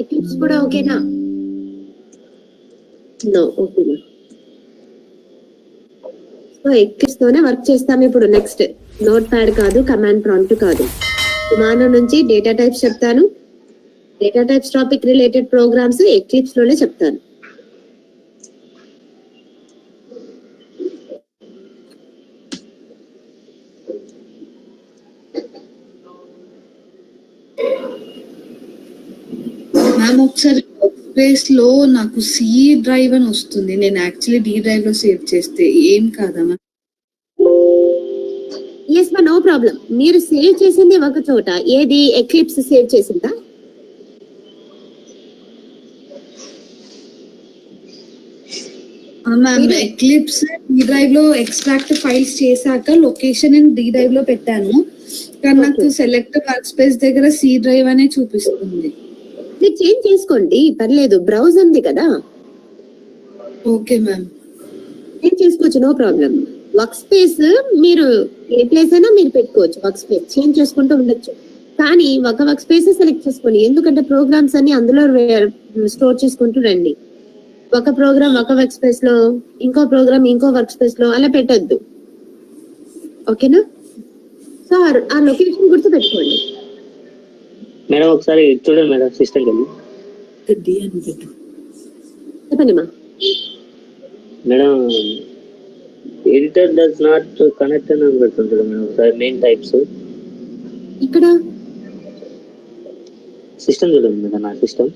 Eclipse కూడా ఓకేనా? No, ఓకేనా? సో ఎక్లిప్స్ తోనే వర్క్ చేస్తాం ఇప్పుడు. నెక్స్ట్ నోట్ ప్యాడ్ కాదు, కమాండ్ ప్రాంప్ట్ కాదు. విమానం నుంచి డేటా టైప్స్ చెప్తాను. Data types topic related programs Eclipse లోనే చెప్తాను. మ్యామ్ ఒకసారి స్పేస్ లో నాకు సి డ్రైవ్ అని వస్తుంది. నేను యాక్చువల్లీ డి డ్రైవ్ లో సేవ్ చేస్తే ఏం కాదా మ్యామ్? ఎస్ మా, నో ప్రాబ్లం. మీరు సేవ్ చేసింది ఒక చోట, ఏది ఎక్లిప్స్ సేవ్ చేసిందా? మ్యామ్ ఎక్లిప్స్ డి డ్రైవ్ లో ఎక్స్ట్రాక్ట్ ఫైల్స్ చేశాక లొకేషన్ అండ్ డి డ్రైవ్ లో పెట్టాను, కానీ నాకు సెలెక్ట్ వర్క్ స్పేస్ దగ్గర సి డ్రైవ్ అనే చూపిస్తుంది. మీరు చేంజ్ చేసుకోండి, పర్లేదు. బ్రౌజ్ ఉంది కదా. ఓకే మ్యామ్, చేంజ్ చేసుకోవచ్చు, నో ప్రాబ్లం. వర్క్ స్పేస్ మీరు ఏ ప్లేస్ అయినా మీరు పెట్టుకోవచ్చు. వర్క్ స్పేస్ చేంజ్ చేసుకుంటూ ఉండొచ్చు, కానీ ఒక వర్క్ స్పేస్ సెలెక్ట్ చేసుకోండి. ఎందుకంటే ప్రోగ్రామ్స్ అన్ని అందులో స్టోర్ చేసుకుంటూ రండి. ఒక ప్రోగ్రామ్ ఒక వర్క్ స్పేస్ లో, ఇంకో ప్రోగ్రామ్ ఇంకో వర్క్ స్పేస్ లో అలా పెట్టొద్దు. ఓకేనా? సో ఆ లొకేషన్ గుర్తు పెట్టుకోండి. మేడం ఒకసారి చూడండి మేడం, సిస్టమ్ చెప్పండి మా. Madam editor does not connect అని పెడుతుంటాడు మేడం. ఒకసారి మెయిన్ టైప్స్ ఇక్కడ సిస్టమ్ చూడండి మేడం. నా సిస్టమ్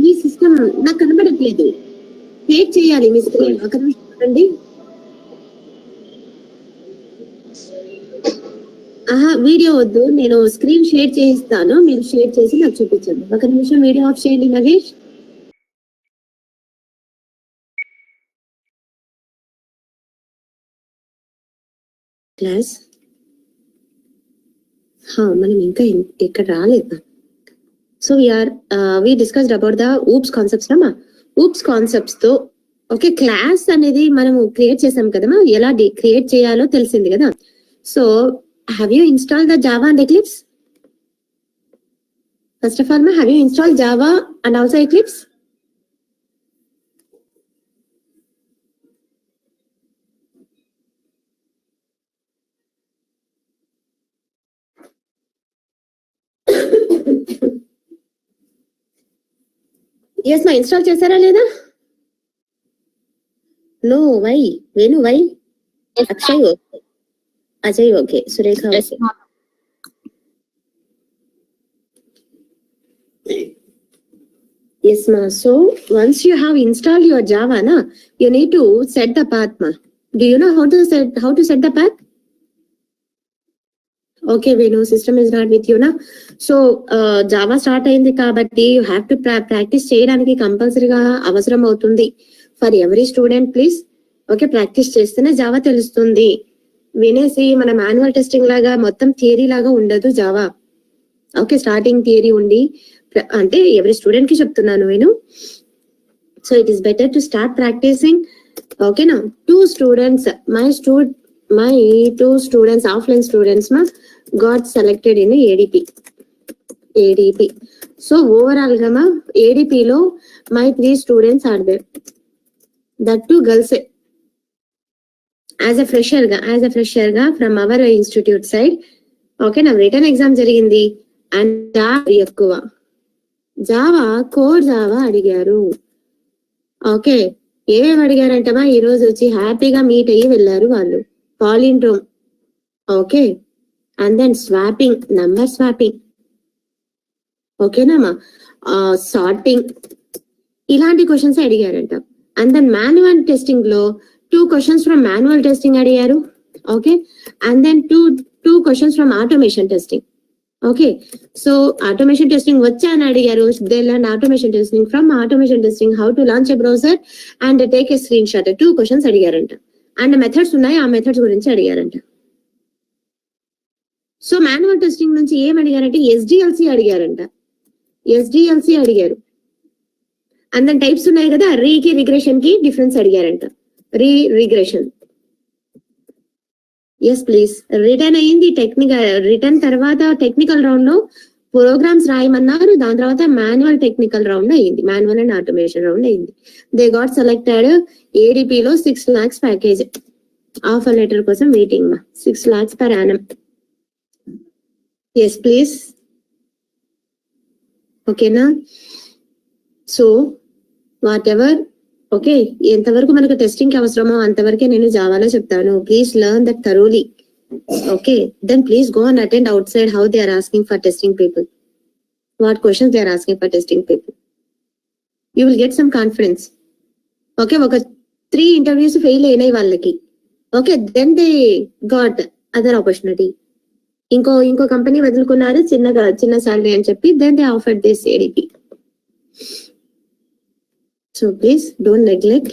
మీ సిస్టమ్ నాకు కనబడట్లేదు. క్రియేట్ చేయాలి మీ స్క్రీన్. ఒక నిమిషం చూడండి. వీడియో వద్దు, నేను స్క్రీన్ షేర్ చేయిస్తాను, మీరు షేర్ చేసి నాకు చూపించండి. ఒక నిమిషం వీడియో ఆఫ్ చేయండి నగేష్. క్లాస్ మనం ఇంకా ఇక్కడ రాలేదు. So we discussed about the oops concepts Rama. oops concepts తో ఓకే, క్లాస్ అనేది మనం క్రియేట్ చేసాం కదమ్మా, ఎలా క్రియేట్ చేయాలో తెలిసింది కదా. So have you installed the Java and Eclipse? First of all, ma, have you installed Java and also Eclipse? Yes మా, ఇన్స్టాల్ చేశారా లేదా? No, why? Venu why? Akshay okay, Ajay okay, Surekha okay. Yes ma, so once you have installed your Java na, you need to set the path ma. Do you know how to set the path? Okay Venu, system is not with you na. So Java start అయింది కాబట్టి you have to practice చేయడానికి కంపల్సరీగా అవసరం అవుతుంది for every student please. Okay, practice చేస్తేనే Java తెలుస్తుంది. వినేసి మన మాన్యువల్ టెస్టింగ్ లాగా మొత్తం థియరీ లాగా ఉండదు జావా. ఓకే, స్టార్టింగ్ థియరీ ఉండి అంటే ఎవరి స్టూడెంట్ కి చెప్తున్నాను నేను. So it is better to start practicing. ఓకేనా? two students, my two students, offline students ma got selected in ADP. So overall ga ma ADP lo my 3 students are there, that two girls. as a fresher ga from our institute side. Okay, na written exam jarigindi and ఎక్కువ Java, core Java అడిగారు. Okay, ఏమేమి అడిగారంటమా, ఈ రోజు వచ్చి హ్యాపీగా meet అయ్యి వెళ్ళారు వాళ్ళు. Palindrome, okay, and then swapping, number swapping, ఓకేనామా, సార్టింగ్, ఇలాంటి క్వశ్చన్స్ అడిగారంట. అండ్ దెన్ మాన్యువల్ టెస్టింగ్ లో 2 questions ఫ్రమ్ మాన్యువల్ టెస్టింగ్ అడిగారు. Okay, and then 2 questions from automation testing. Okay, so automation testing వచ్చా అని అడిగారు. They learn automation testing. From automation testing how to launch a browser and take a screenshot. 2 questions అడిగారంట. అండ్ methods ఉన్నాయి, ఆ methods గురించి అడిగారంట. So manual testing నుంచి ఏం అడిగారంటే SDLC అడిగారంట. SDLC అడిగారు. అండ్ దెన్ టైప్స్ ఉన్నాయి కదా, రీకి రిగ్రెషన్ కి డిఫరెన్స్ అడిగారంట. Regression, yes please. రిటర్న్ అయింది రిటర్న్ తర్వాత టెక్నికల్ రౌండ్ లో ప్రోగ్రామ్స్ రాయమన్నారు, దాని తర్వాత మాన్యువల్ టెక్నికల్ రౌండ్ అయింది, మాన్యువల్ అండ్ ఆటోమేషన్ రౌండ్ అయింది. They got selected. ADP లో 6 lakhs ప్యాకేజ్, ఆఫర్ లెటర్ కోసం వెయిటింగ్ మా. 6 lakhs per annum. Yes please. ఓకేనా? సో వాట్ ఎవర్, ఓకే, ఎంతవరకు మనకు టెస్టింగ్ కి అవసరమో అంతవరకే నేను జావాలో చెప్తాను. Please learn that thoroughly. Okay, then please go and attend outside how they are asking for testing people. What questions they are asking for testing people. You will get some confidence. Okay, oka 3 interviews fail అయినాయి వాళ్ళకి. Okay, then they got other opportunity. ఇంకో company వదులుకున్నారు చిన్న salary అని చెప్పి, then they offered this ADP. So please don't neglect.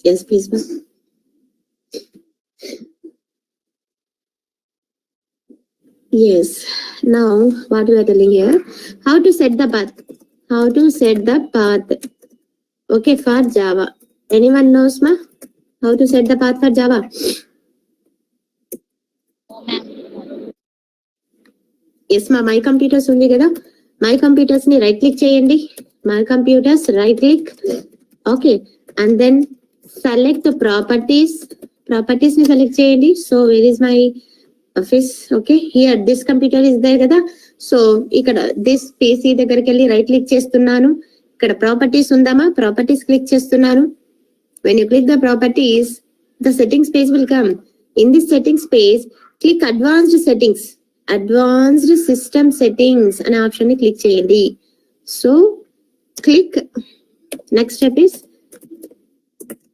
Yes, please. Yes. Now, what we are telling here, how to set the path. How to set the path. Okay, for Java. Anyone knows, ma? How to set the path for Java? Yes, ma. My computers undi kada. My computers ni right click cheyandi. My computers right click. Okay, and then select the properties. Properties ni select cheyandi. So where is my office? Okay, here this computer is there kada. So ikkada this PC దగ్గరికి వెళ్ళి right click చేస్తున్నాను. ఇక్కడ properties ఉందామా, properties click చేస్తున్నాను. When you click the properties, the settings page will come. In this settings page, click advanced settings. Advanced system settings అనే option ని click చేయండి. So click, next step is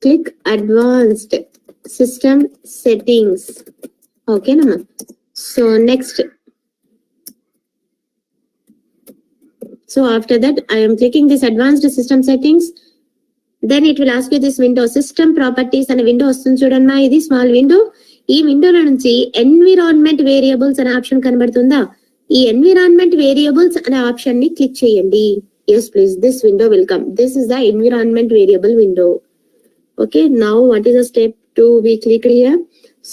click advanced system settings. Okay, Nama. So next. So after that, I am clicking this advanced system settings. Then it will ask you this window, system properties అనే window వస్తుంది చూడమ్మా. ఇది small window. ఈ విండోలో నుంచి environment variables అనే option కనబడుతుందా? ఈ ఎన్విరాన్మెంట్ వేరియబుల్స్ అనే ఆప్షన్ ని క్లిక్ చేయండి. Yes, please. This window will come. This is the environment variable window. Okay. Now, what is the step to be clicked here?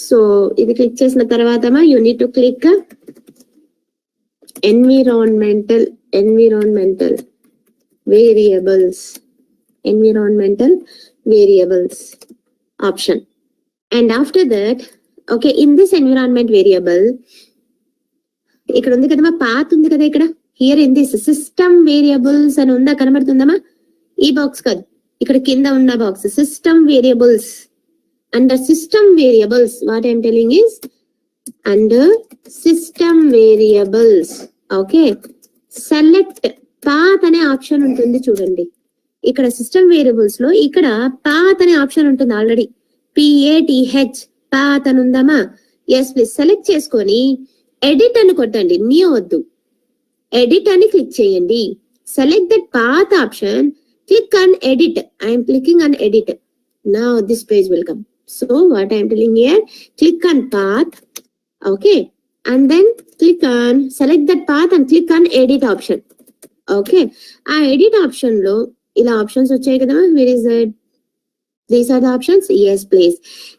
So, ఇది క్లిక్ చేసిన తర్వాత you need to click environmental variables option. And after that, okay, in this environment variable, ఇక్కడ ఉంది కదమ్మా, path ఉంది కదా ఇక్కడ. Here in this system variables అని ఉందా, కనబడుతుందమ్మా? ఈ బాక్స్ కాదు, ఇక్కడ కింద ఉన్న box system variables. Under system variables, what I am telling is under system variables. Okay, select path అనే ఆప్షన్ ఉంటుంది చూడండి. ఇక్కడ సిస్టమ్ వేరియబుల్స్ లో ఇక్కడ path అనే ఆప్షన్ ఉంటుంది ఆల్రెడీ. PATH path అని ఉందామా? Yes please. సెలెక్ట్ చేసుకొని ఎడిట్ అని కొట్టండి, న్యూ వద్దు, ఎడిట్ అని క్లిక్ చేయండి. Select that path option, click on edit. I am clicking on edit. Now this page will come. So what I am telling here, click on path. Okay, and then click on, select that path and click on edit option. Okay, ఆ edit option లో ఇలా options వచ్చాయి కదా. Where is it? These are the options. Yes, please.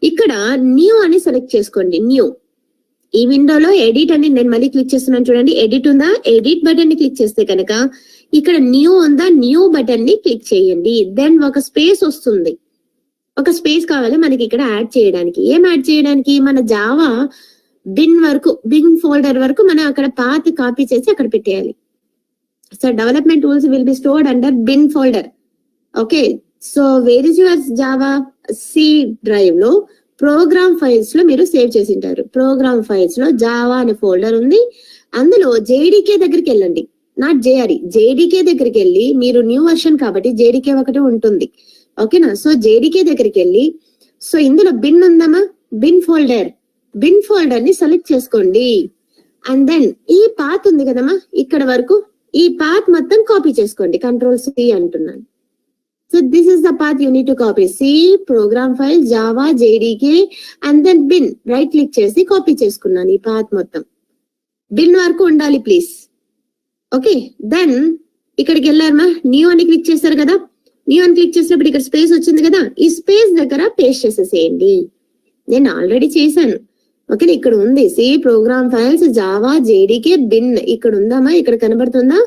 ఇక్కడ new అని select చేసుకోండి. New. ఈ విండోలో ఎడిట్ అని నేను మళ్ళీ క్లిక్ చేస్తున్నాను చూడండి. ఎడిట్ ఉందా, ఎడిట్ బటన్ ని క్లిక్ చేస్తే కనుక ఇక్కడ న్యూ ఉందా, న్యూ బటన్ ని క్లిక్ చేయండి. దెన్ ఒక స్పేస్ వస్తుంది. ఒక స్పేస్ కావాలి మనకి ఇక్కడ యాడ్ చేయడానికి. ఏం యాడ్ చేయడానికి? మన జావా బిన్ ఫోల్డర్ వరకు మనం అక్కడ పాత్ కాపీ చేసి అక్కడ పెట్టేయాలి. So development tools will be stored under bin folder. Okay, so where is your Java? C drive లో ప్రోగ్రామ్ ఫైల్స్ లో మీరు సేవ్ చేసి ఉంటారు. ప్రోగ్రామ్ ఫైల్స్ లో జావా అనే ఫోల్డర్ ఉంది. అందులో జేడీకే దగ్గరికి వెళ్ళండి, నాట్ జేఆర్ఈ, జేడీకే దగ్గరికి వెళ్ళి, మీరు న్యూ వర్షన్ కాబట్టి జేడీకే ఒకటి ఉంటుంది. ఓకేనా? సో జేడీకే దగ్గరికి వెళ్ళి, సో ఇందులో బిన్ ఉందమ్మా, బిన్ ఫోల్డర్ ని సెలెక్ట్ చేసుకోండి. అండ్ దెన్ ఈ పాత్ ఉంది కదమ్మా, ఇక్కడ వరకు ఈ పాత్ మొత్తం కాపీ చేసుకోండి. Ctrl+C అంటున్నాను. So this is the path you need to copy. C program file Java JDK and then bin, right click చేసి కాపీ చేసుకున్నాను. ఈ పాత్ మొత్తం బిన్ వరకు ఉండాలి ప్లీజ్. ఓకే, దెన్ ఇక్కడికి వెళ్ళారమ్మా, న్యూ అని క్లిక్ చేశారు కదా. న్యూ అని క్లిక్ చేసినప్పుడు ఇక్కడ స్పేస్ వచ్చింది కదా, ఈ స్పేస్ దగ్గర పేస్ట్ చేసేసేయండి. నేను ఆల్రెడీ చేశాను. ఓకే, ఇక్కడ ఉంది C program files Java JDK bin ఇక్కడ ఉందామా, ఇక్కడ కనబడుతుందా?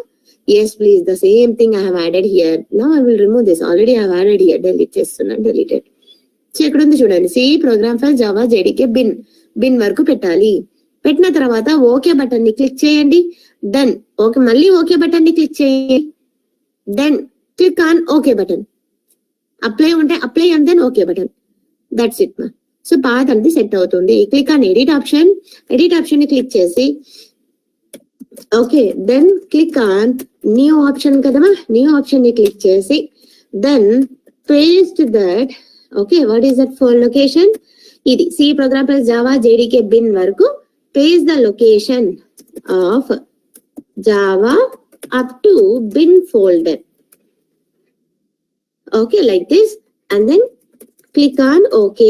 Yes please, the same thing I have added here. Now I will remove this, already I have added here, delete చేస్తున్నాను, డెలీటెడ్. సో ఇక్కడ ఉంది చూడండి, C program file Java JDK bin వరకు పెట్టాలి. పెట్టిన తర్వాత ఓకే బటన్ ని క్లిక్ చేయండి. డన్. ఓకే, మళ్ళీ ఓకే బటన్ ని క్లిక్ చేయండి. Then click on okay button. Apply ఉంటే apply and then okay button. That's it మా. సో పాత్ అనేది సెట్ అవుతుంది. క్లిక్ ఆన్ ఎడిట్ ఆప్షన్ ని క్లిక్ చేసి okay, then click on new option కదమ్మా, న్యూ ఆప్షన్ ని క్లిక్ చేసి then paste that. Okay, what is that for location? ఇది C program plus Java JDK bin వరకు paste the location of Java up to bin folder. Okay, like this, and then click on OK,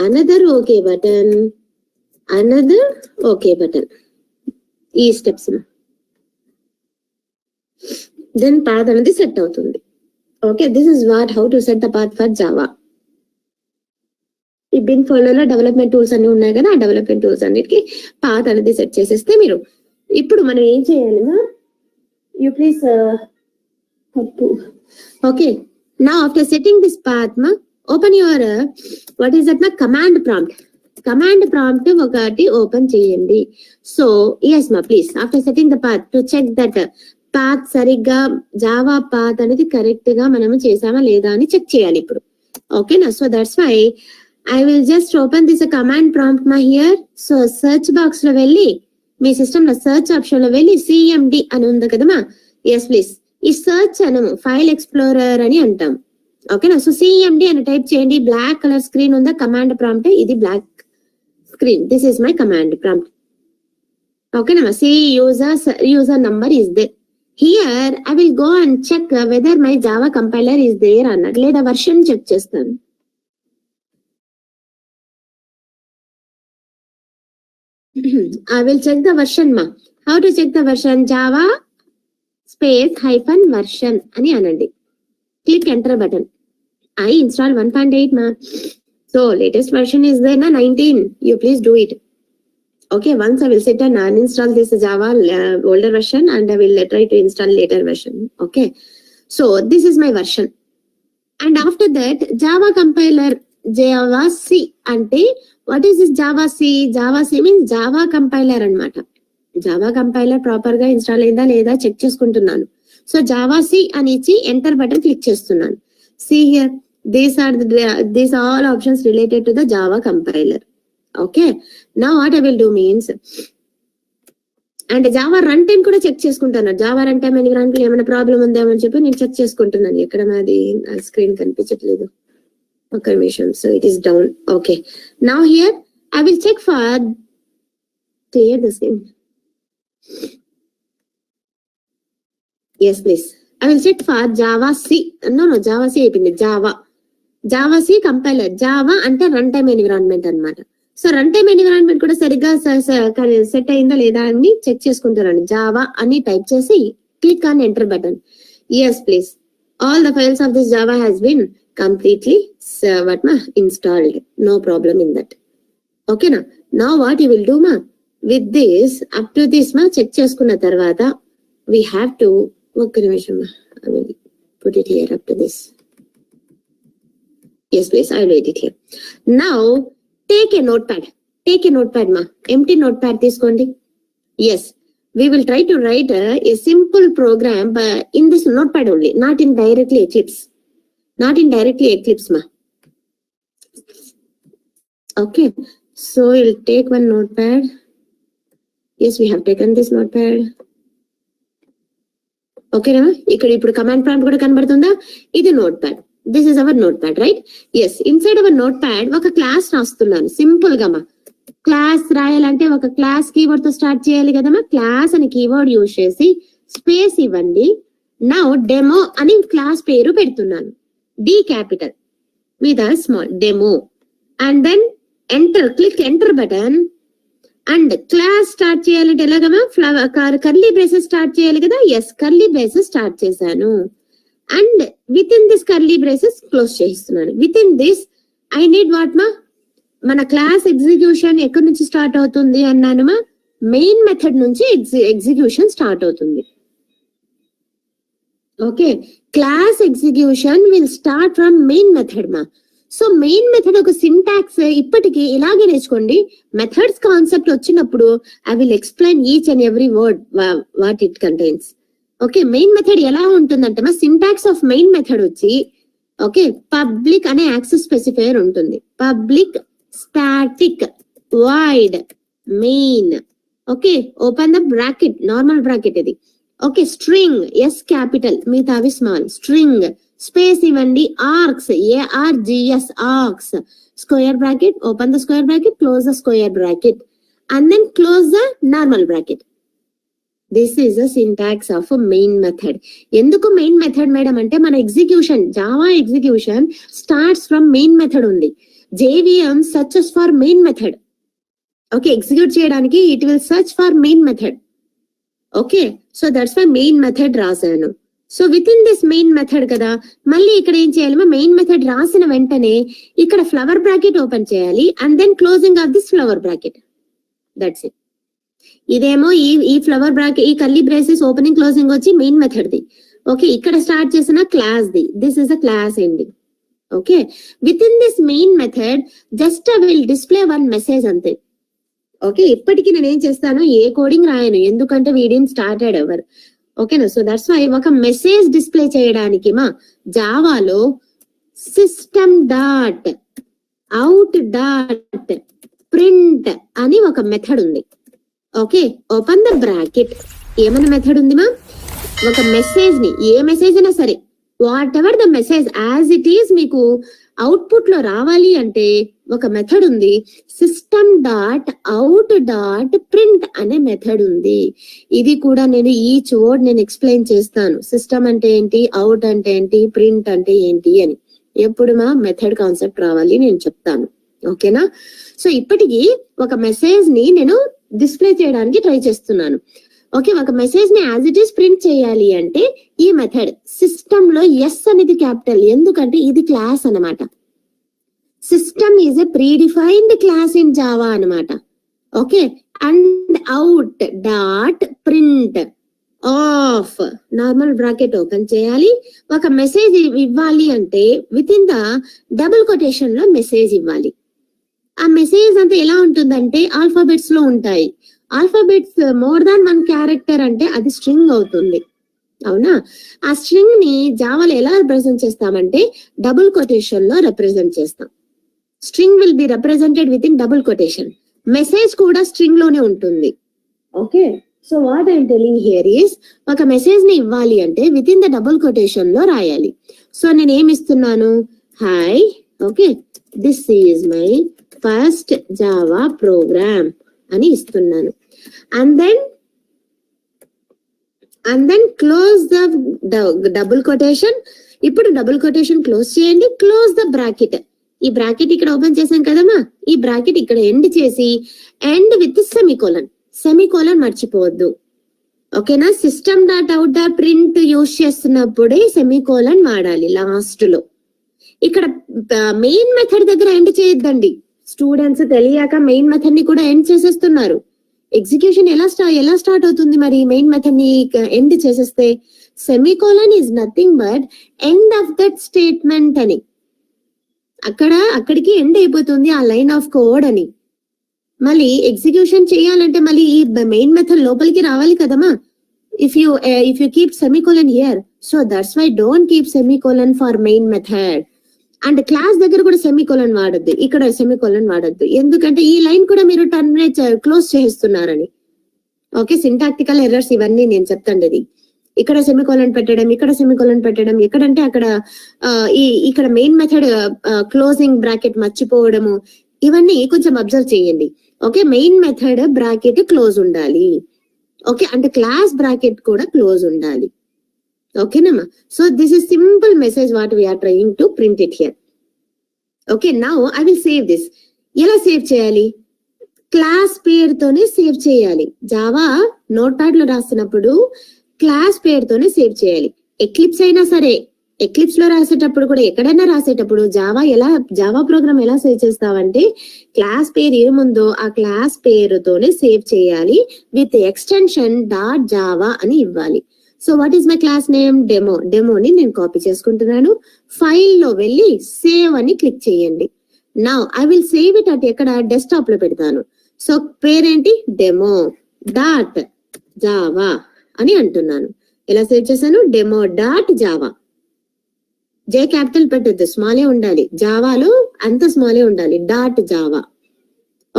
another OK button, another OK button. ఈ steps then path అనేది set అవుతుంది. Okay, this is what how to set the path for Java. ఈ bin folder లో development tools అన్ని ఉన్నాయి కదా, ఆ development tools అన్నిటికీ పాత్ అనేది సెట్ చేసేస్తే మీరు ఇప్పుడు మనం ఏం చేయాలి? You please okay. Now after setting this path, open your what is that? Command prompt. Command prompt ఒకటి ఓపెన్ చేయండి. So yes ma, please after setting the path to check that path సరిగ్గా Java path అనేది correct గా మనము చేసామా లేదా అని check చేయాలి ఇప్పుడు. ఓకేనా? So that's why I will just open this command prompt మా హియర్. సో సర్చ్ బాక్స్ లో వెళ్ళి మీ సిస్టమ్ లో సర్చ్ ఆప్షన్ లో వెళ్ళి సిఎండి అని ఉంది కదమ్మా. ఎస్ ప్లీజ్, ఈ సర్చ్ అనము ఫైల్ ఎక్స్ప్లోరర్ అని అంటాం. ఓకేనా? సో సిఎండి అని టైప్ చేయండి. బ్లాక్ కలర్ స్క్రీన్ ఉందా? కమాండ్ ప్రాంప్ట్ ఇది black screen. This is my command prompt. ఓకేనా? C user number is there. Here I will go and check whether my Java compiler is there అన్నట్టు, లేదా version check చేస్తాను. I will check the version ma. How to check the version? Java space hyphen version ani anandi. Click enter button. I install 1.8 ma. So latest version is there na 19. You please do it. Okay, once I will set and uninstall this Java older version and I will try to install later version. Okay, so this is my version. And after that Java compiler Java C ante what is this Java C? Java C means Java compiler anamata. Java compiler proper ga install అయిందా లేదా check చేసుకుంటున్నాను. So Java C అని ఇచ్చి enter button click చేస్తున్నాను. See here, these all options related to the Java compiler. Okay, now what I will do means and Java runtime కూడా check చేసుకుంటాను. Java runtime environment లో ఏమైనా problem ఉందేమో అని చెప్పి నేను చెక్ చేసుకుంటున్నాను. ఎక్కడ మాది స్క్రీన్ కనిపించట్లేదు. Okay, so it is down. Okay, now here I will check for clear the screen. Yes please, I will check for Java C. No Java C అయిపోయింది. Java C compiler. Java అంటే run time environment అన్నమాట. So run time environment కూడా సరిగ్గా set అయిందా లేదా అని check చేసుకుంటారండి. Java అని టైప్ చేసి click on enter button. Yes please, all the files of this Java has been completely installed. No problem in that. Okay na? Now what you will do ma, with this up to this ma check చేసుకున్న తర్వాత we have to ఒక్క నిమిషం ma, I will put it here up to this. Yes please, I will write it here. Now take a notepad ma, empty notepad తీసుకోండి. Yes, we will try to write a simple program in this notepad only, not in directly Eclipse ma. Okay, so we'll take one notepad. Yes, we have taken this notepad. Okay na? ఇక్కడ ఇప్పుడు command prompt కూడా కనబడుతుందా? ఇది notepad. This is our notepad, right? Yes, inside our notepad ఒక class రాస్తున్నాను simple గా మా. Class రాయాలంటే ఒక క్లాస్ కీవర్డ్ తో స్టార్ట్ చేయాలి కదమ్మా. క్లాస్ అని కీవర్డ్ యూజ్ చేసి స్పేస్ ఇవ్వండి. నౌ డెమో అని క్లాస్ పేరు పెడుతున్నాను. D capital with a small demo, and then click enter button and class start చేయాలంటే ఎలాగమ్మా? కర్లీ బ్రేసెస్ స్టార్ట్ చేయాలి కదా. ఎస్, కర్లీ బ్రేసెస్ స్టార్ట్ చేశాను and within this curly braces close చేస్తున్నాను. Within this I need what ma? మన class execution ఎక్కడి నుంచి start అవుతుంది అన్నానమా, main method నుంచి ఎగ్జిక్యూషన్ స్టార్ట్ అవుతుంది. Okay, class execution will start from main method మా. So main method ఒక సింటాక్స్ ఇప్పటికి ఇలాగే నేర్చుకోండి. మెథడ్స్ కాన్సెప్ట్ వచ్చినప్పుడు I will explain each and every word what it contains. Okay, main method ఎలా ఉంటుందంటే మా సింటాక్స్ ఆఫ్ మెయిన్ మెథడ్ వచ్చి ఓకే పబ్లిక్ అనే యాక్సెస్ స్పెసిఫైయర్ ఉంటుంది. Public static void main. Okay, open the bracket, normal bracket ఇది. Okay, string S capital మిగతావి small. String space ఇవ్వండి, args ARGS args, square bracket, open the square bracket, close the square bracket and then close the normal bracket. This is the syntax of main method. ఎందుకు main method madam అంటే మన execution, Java execution starts from main method ఉంది. JVM searches for main method. Okay, execute చేయడానికి it will search for main method. Okay, so that's why main method రాశాను. So with in this main method కదా, మళ్ళీ ఇక్కడ ఏం చేయాలి, main method రాసిన వెంటనే ఇక్కడ ఫ్లవర్ బ్రాకెట్ ఓపెన్ చేయాలి and then closing of this flower bracket. That's it. ఇదేమో ఈ ఫ్లవర్ బ్రాకెట్, ఈ కర్లీ బ్రేసెస్ ఓపెనింగ్ క్లోజింగ్ వచ్చి మెయిన్ మెథడ్ ది. ఓకే, ఇక్కడ స్టార్ట్ చేసిన క్లాస్ ది. This is a class ending. Okay, within this main method just I will display one message అంతే. Okay, ఇప్పటికి నేను ఏం చేస్తాను, ఏ కోడింగ్ రాయను, ఎందుకంటే వీడియో స్టార్టెడ్ ఎవర్. ఓకేనా, సో దట్స్ వై ఒక మెసేజ్ డిస్ప్లే చేయడానికి మా జావాలో system dot out dot print అని ఒక మెథడ్ ఉంది. Okay, open the bracket. ఏమైనా మెథడ్ ఉంది మా, ఒక మెసేజ్ ని, ఏ మెసేజ్ అయినా సరే, whatever the message as it is మీకు అవుట్పుట్ లో రావాలి అంటే ఒక మెథడ్ ఉంది, system dot out dot print అనే మెథడ్ ఉంది. ఇది కూడా నేను ఈచ్ వర్డ్ నేను ఎక్స్ప్లెయిన్ చేస్తాను. సిస్టమ్ అంటే ఏంటి, అవుట్ అంటే ఏంటి, ప్రింట్ అంటే ఏంటి అని ఎప్పుడు మా మెథడ్ కాన్సెప్ట్ రావాలి నేను చెప్తాను. ఓకేనా, సో ఇప్పటికి ఒక మెసేజ్ ని నేను డిస్ప్లే చేయడానికి ట్రై చేస్తున్నాను. ఓకే, ఒక మెసేజ్ ని యాజ్ ఇట్ ఈస్ ప్రింట్ చేయాలి అంటే ఈ మెథడ్ సిస్టమ్ లో ఎస్ అనేది క్యాపిటల్, ఎందుకంటే ఇది క్లాస్ అన్నమాట. System is a predefined class in Java అన్నమాట. Okay, and out dot print of normal bracket open చేయాలి. ఒక మెసేజ్ ఇవ్వాలి అంటే within the double quotation లో మెసేజ్ ఇవ్వాలి. ఆ మెసేజ్ అంతా ఎలా ఉంటుందంటే ఆల్ఫాబెట్స్ లో ఉంటాయి. ఆల్ఫాబెట్స్ మోర్ దాన్ 1 క్యారెక్టర్ అంటే అది స్ట్రింగ్ అవుతుంది. అవునా, ఆ స్ట్రింగ్ ని జావాలో ఎలా రిప్రజెంట్ చేస్తామంటే డబుల్ కొటేషన్ లో రిప్రజెంట్ చేస్తాం. String will be represented within double quotation. Message కూడా స్ట్రింగ్ లోనే ఉంటుంది. Okay, so what I'm telling here is, ఒక మెసేజ్ ని ఇవ్వాలి అంటే within the double quotation లో రాయాలి. సో నేను ఏమి ఇస్తున్నాను, hi, okay, this is my first Java program అని ఇస్తున్నాను. And then close the double quotation. ఇప్పుడు డబుల్ కొటేషన్ క్లోజ్ చేయండి, క్లోజ్ ద బ్రాకెట్. ఈ బ్రాకెట్ ఇక్కడ ఓపెన్ చేశాం కదమ్మా, ఈ బ్రాకెట్ ఇక్కడ ఎండ్ చేసి ఎండ్ విత్ సెమికోలన్. సెమికోలన్ మర్చిపోవద్దు. ఓకేనా, system dot out dot print use చేస్తున్నప్పుడే సెమికోలన్ వాడాలి లాస్ట్ లో. ఇక్కడ మెయిన్ మెథడ్ దగ్గర ఎండ్ చేయొద్దండి. స్టూడెంట్స్ తెలియక మెయిన్ మెథడ్ ని కూడా ఎండ్ చేసేస్తున్నారు. ఎగ్జిక్యూషన్ ఎలా స్టార్ట్ అవుతుంది మరి మెయిన్ మెథడ్ ని ఎండ్ చేసేస్తే? Semicolon is nothing but end of that statement అని, అక్కడికి ఎండ్ అయిపోతుంది ఆ లైన్ ఆఫ్ కోడ్ అని. మళ్ళీ ఎగ్జిక్యూషన్ చేయాలంటే మళ్ళీ ఈ మెయిన్ మెథడ్ లోపలికి రావాలి కదమ్మా. If you keep semicolon here, so that's why don't keep semicolon for main method. And class దగ్గర కూడా సెమికోలన్ వాడద్దు, ఇక్కడ సెమికోలన్ వాడద్దు, ఎందుకంటే ఈ లైన్ కూడా మీరు టర్మినేట్ క్లోజ్ చేస్తున్నారని. ఓకే, సింటాక్టికల్ ఎర్రర్స్ ఇవన్నీ నేను చెప్తాండి. ఇక్కడ సెమికోలన్ పెట్టడం, ఇక్కడ సెమికోలన్ పెట్టడం, ఎక్కడంటే అక్కడ ఇక్కడ మెయిన్ మెథడ్ క్లోజింగ్ బ్రాకెట్ మర్చిపోవడము, ఇవన్నీ కొంచెం అబ్జర్వ్ చేయండి. Okay, main method bracket close ఉండాలి. ఓకే, అంటే క్లాస్ బ్రాకెట్ కూడా క్లోజ్ ఉండాలి. ఓకేనమ్మా, so this is simple message what we're trying to print it here. Okay, now I will save this. ఎలా సేవ్ చేయాలి? క్లాస్ పేరుతోనే సేవ్ చేయాలి. జావా నోట్ ప్యాడ్ లో రాస్తున్నప్పుడు క్లాస్ పేరుతోనే సేవ్ చేయాలి. ఎక్లిప్స్ అయినా సరే, ఎక్లిప్స్ లో రాసేటప్పుడు కూడా ఎక్కడైనా రాసేటప్పుడు జావా ప్రోగ్రామ్ ఎలా సేవ్ చేస్తావంటే క్లాస్ పేరు ఏముందో ఆ క్లాస్ పేరుతోనే సేవ్ చేయాలి విత్ ఎక్స్టెన్షన్ డాట్ జావా అని ఇవ్వాలి. So what is my class name? డెమోని నేను కాపీ చేసుకుంటున్నాను. ఫైల్ లో వెళ్ళి సేవ్ అని క్లిక్ చేయండి. Now I will save it at ఎక్కడ డెస్క్టాప్ లో పెడతాను. సో పేరేంటి? డెమో డాట్ జావా అని అంటున్నాను. ఎలా సేవ్ చేశాను? Demo dot Java. J capital పెట్టద్దు, స్మాలే ఉండాలి. జావాలో అంత స్మాలే ఉండాలి. Dot Java.